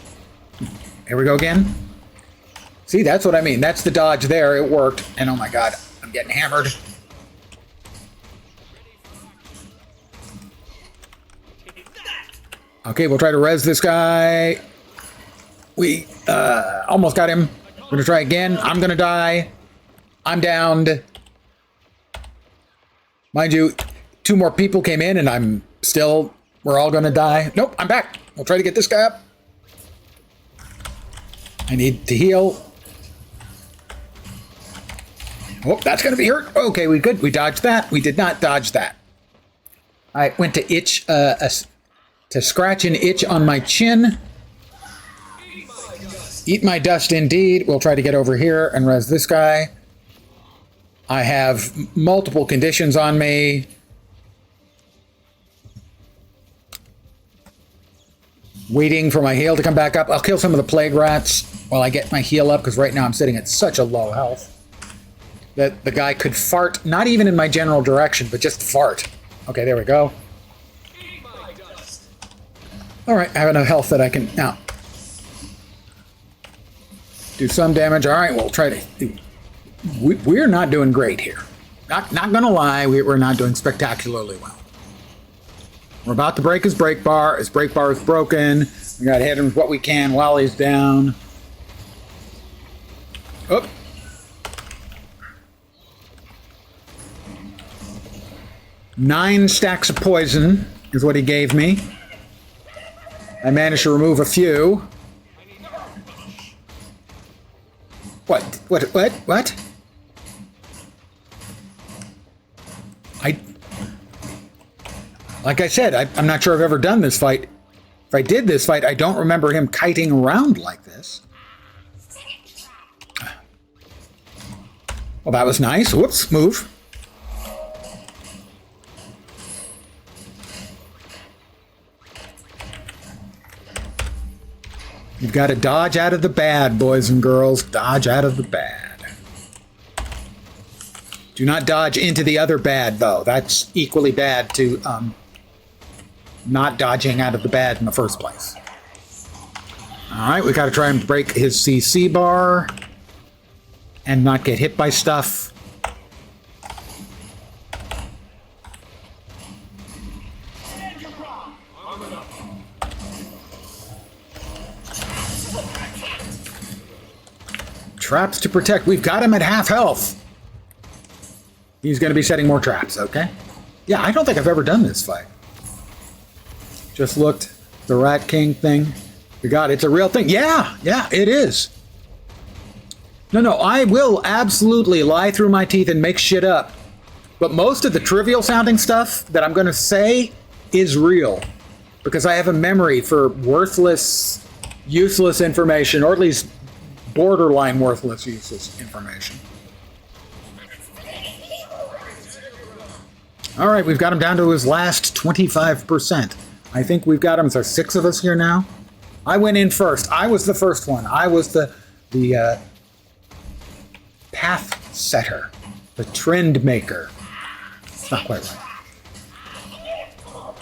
Here we go again. See, that's what I mean. That's the dodge there. It worked. And oh my god, I'm getting hammered. Okay, we'll try to res this guy. We almost got him. We're gonna try again. I'm gonna die. I'm downed. Mind you, 2 more people came in and we're all gonna die. Nope, I'm back. We'll try to get this guy up. I need to heal. Oh, that's gonna be hurt. Okay, we good. We dodged that. We did not dodge that. I went to itch, to scratch an itch on my chin. Eat my dust indeed. We'll try to get over here and res this guy. I have multiple conditions on me. Waiting for my heal to come back up. I'll kill some of the plague rats while I get my heal up, because right now I'm sitting at such a low health that the guy could fart, not even in my general direction, but just fart. Okay, there we go. All right, I have enough health that I can now do some damage. All right, we'll try to do. We're not doing great here. Not gonna lie, we're not doing spectacularly well. We're about to break his break bar. His break bar is broken. We gotta hit him with what we can while he's down. Oop. Nine stacks of poison is what he gave me. I managed to remove a few. What? Like I said, I'm not sure I've ever done this fight. If I did this fight, I don't remember him kiting around like this. Well, that was nice. Whoops, move. You've got to dodge out of the bad, boys and girls. Dodge out of the bad. Do not dodge into the other bad, though. That's equally bad to not dodging out of the bad in the first place. Alright, we gotta try and break his CC bar and not get hit by stuff. Traps to protect. We've got him at half health. He's going to be setting more traps, okay? Yeah, I don't think I've ever done this fight. Just looked. The Rat King thing. We got it. It's a real thing. Yeah, it is. No, I will absolutely lie through my teeth and make shit up. But most of the trivial sounding stuff that I'm going to say is real. Because I have a memory for worthless, useless information, or at least borderline worthless, useless information. All right, we've got him down to his last 25%. I think we've got him. There's 6 of us here now. I went in first. I was the first one. I was the path setter, the trend maker. It's not quite right.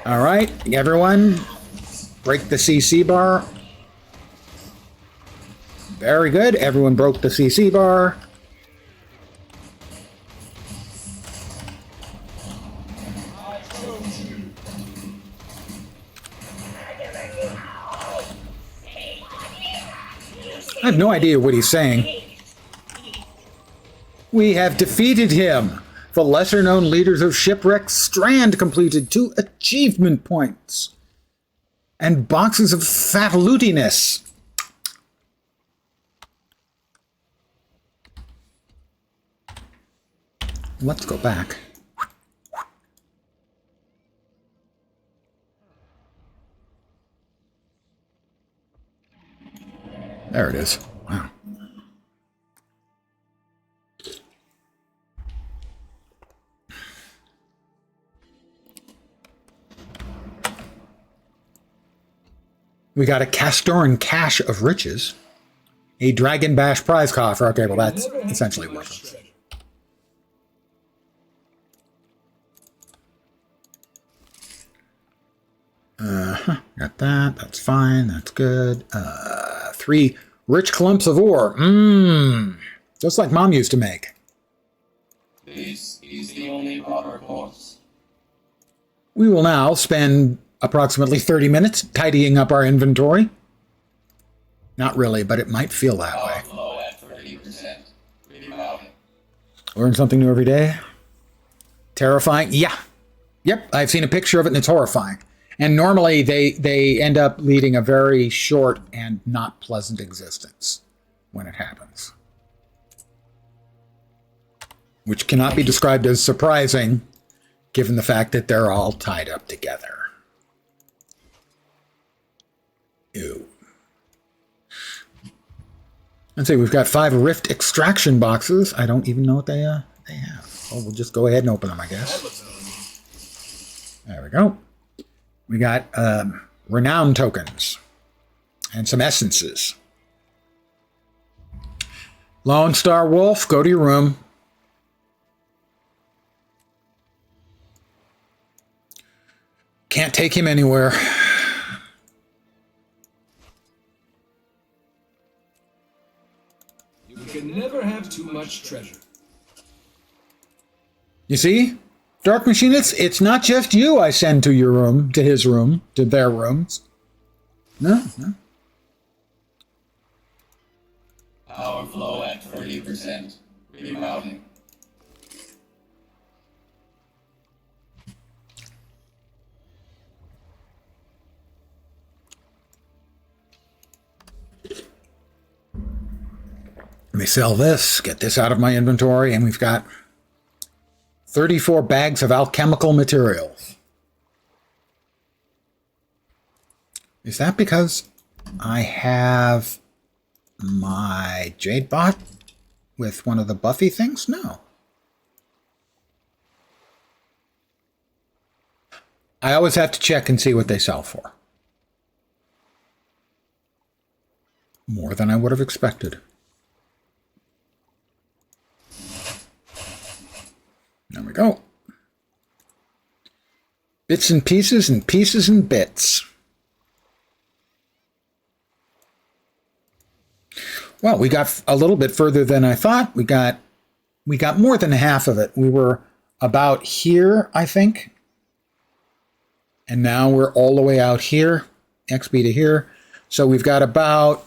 All right, everyone, break the CC bar. Very good. Everyone broke the CC bar. I have no idea what he's saying. We have defeated him. The lesser-known leaders of Shipwreck Strand completed 2 achievement points. And boxes of fat lootiness. Let's go back. There it is. Wow. We got a Castoran cache of riches. A Dragon Bash prize coffer. Okay, well that's essentially worthless. Got that. That's fine. That's good. 3 rich clumps of ore. Just like Mom used to make. This is the only proper course. We will now spend approximately 30 minutes tidying up our inventory. Not really, but it might feel that way. Flow at 30%. Really loud. Learn something new every day. Terrifying? Yeah. Yep, I've seen a picture of it and it's horrifying. And normally they end up leading a very short and not pleasant existence when it happens. Which cannot be described as surprising, given the fact that they're all tied up together. Ew. Let's see, we've got 5 rift extraction boxes. I don't even know what they have. Oh, we'll just go ahead and open them, I guess. There we go. We got renown tokens and some essences. Lone Star Wolf, go to your room. Can't take him anywhere. You can never have too much treasure. You see? Dark Machinists, it's not just you I send to your room, to his room, to their rooms. No. Power flow at 30%. Rebounding. Let me sell this, get this out of my inventory, and we've got 34 bags of alchemical materials. Is that because I have my Jade bot with one of the Buffy things? No. I always have to check and see what they sell for. More than I would have expected. we go. Bits and pieces and pieces and bits. Well, we got a little bit further than I thought. We got more than half of it. We were about here, I think. And now we're all the way out here, XP to here. So we've got about,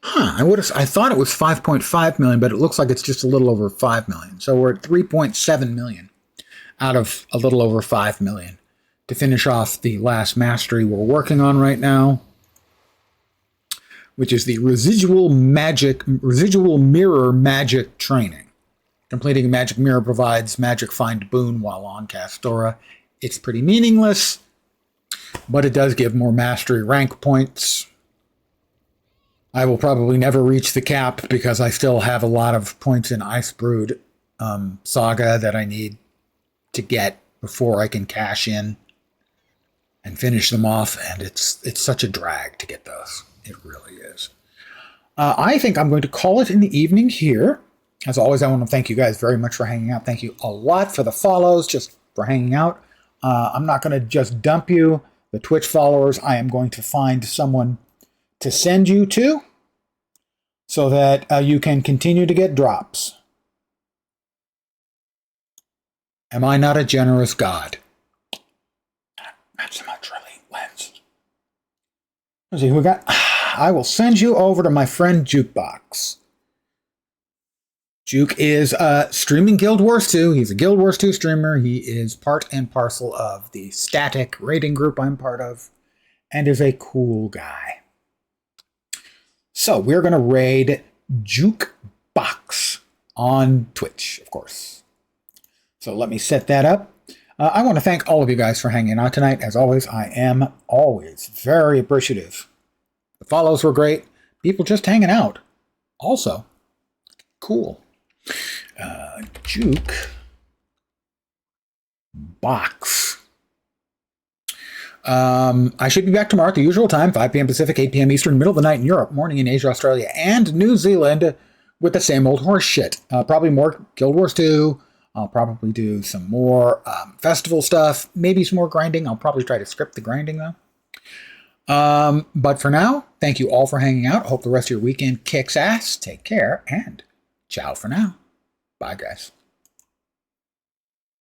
I thought it was 5.5 million, but it looks like it's just a little over 5 million. So we're at 3.7 million out of a little over 5 million to finish off the last mastery we're working on right now, which is the residual mirror magic training. Completing a magic mirror provides magic find boon while on Castora. It's pretty meaningless, but it does give more mastery rank points. I will probably never reach the cap because I still have a lot of points in Icebrood Saga that I need to get before I can cash in and finish them off, and it's such a drag to get those. It really is. I think I'm going to call it in the evening here. As always, I want to thank you guys very much for hanging out. Thank you a lot for the follows, just for hanging out. I'm not going to just dump you, the Twitch followers. I am going to find someone to send you to so that you can continue to get drops. Am I not a generous God? Not so much, really, Lens. Let's see who we got. I will send you over to my friend Jukebox. Juke is streaming Guild Wars 2. He's a Guild Wars 2 streamer. He is part and parcel of the Static raiding group I'm part of, and is a cool guy. So we're going to raid Jukebox on Twitch, of course. So let me set that up. I want to thank all of you guys for hanging out tonight. As always, I am always very appreciative. The follows were great. People just hanging out. Also, cool. Juke Box. I should be back tomorrow at the usual time, 5 p.m. Pacific, 8 p.m. Eastern, middle of the night in Europe, morning in Asia, Australia, and New Zealand with the same old horse shit. Probably more Guild Wars 2. I'll probably do some more festival stuff, maybe some more grinding. I'll probably try to script the grinding, though. But for now, thank you all for hanging out. Hope the rest of your weekend kicks ass. Take care, and ciao for now. Bye, guys.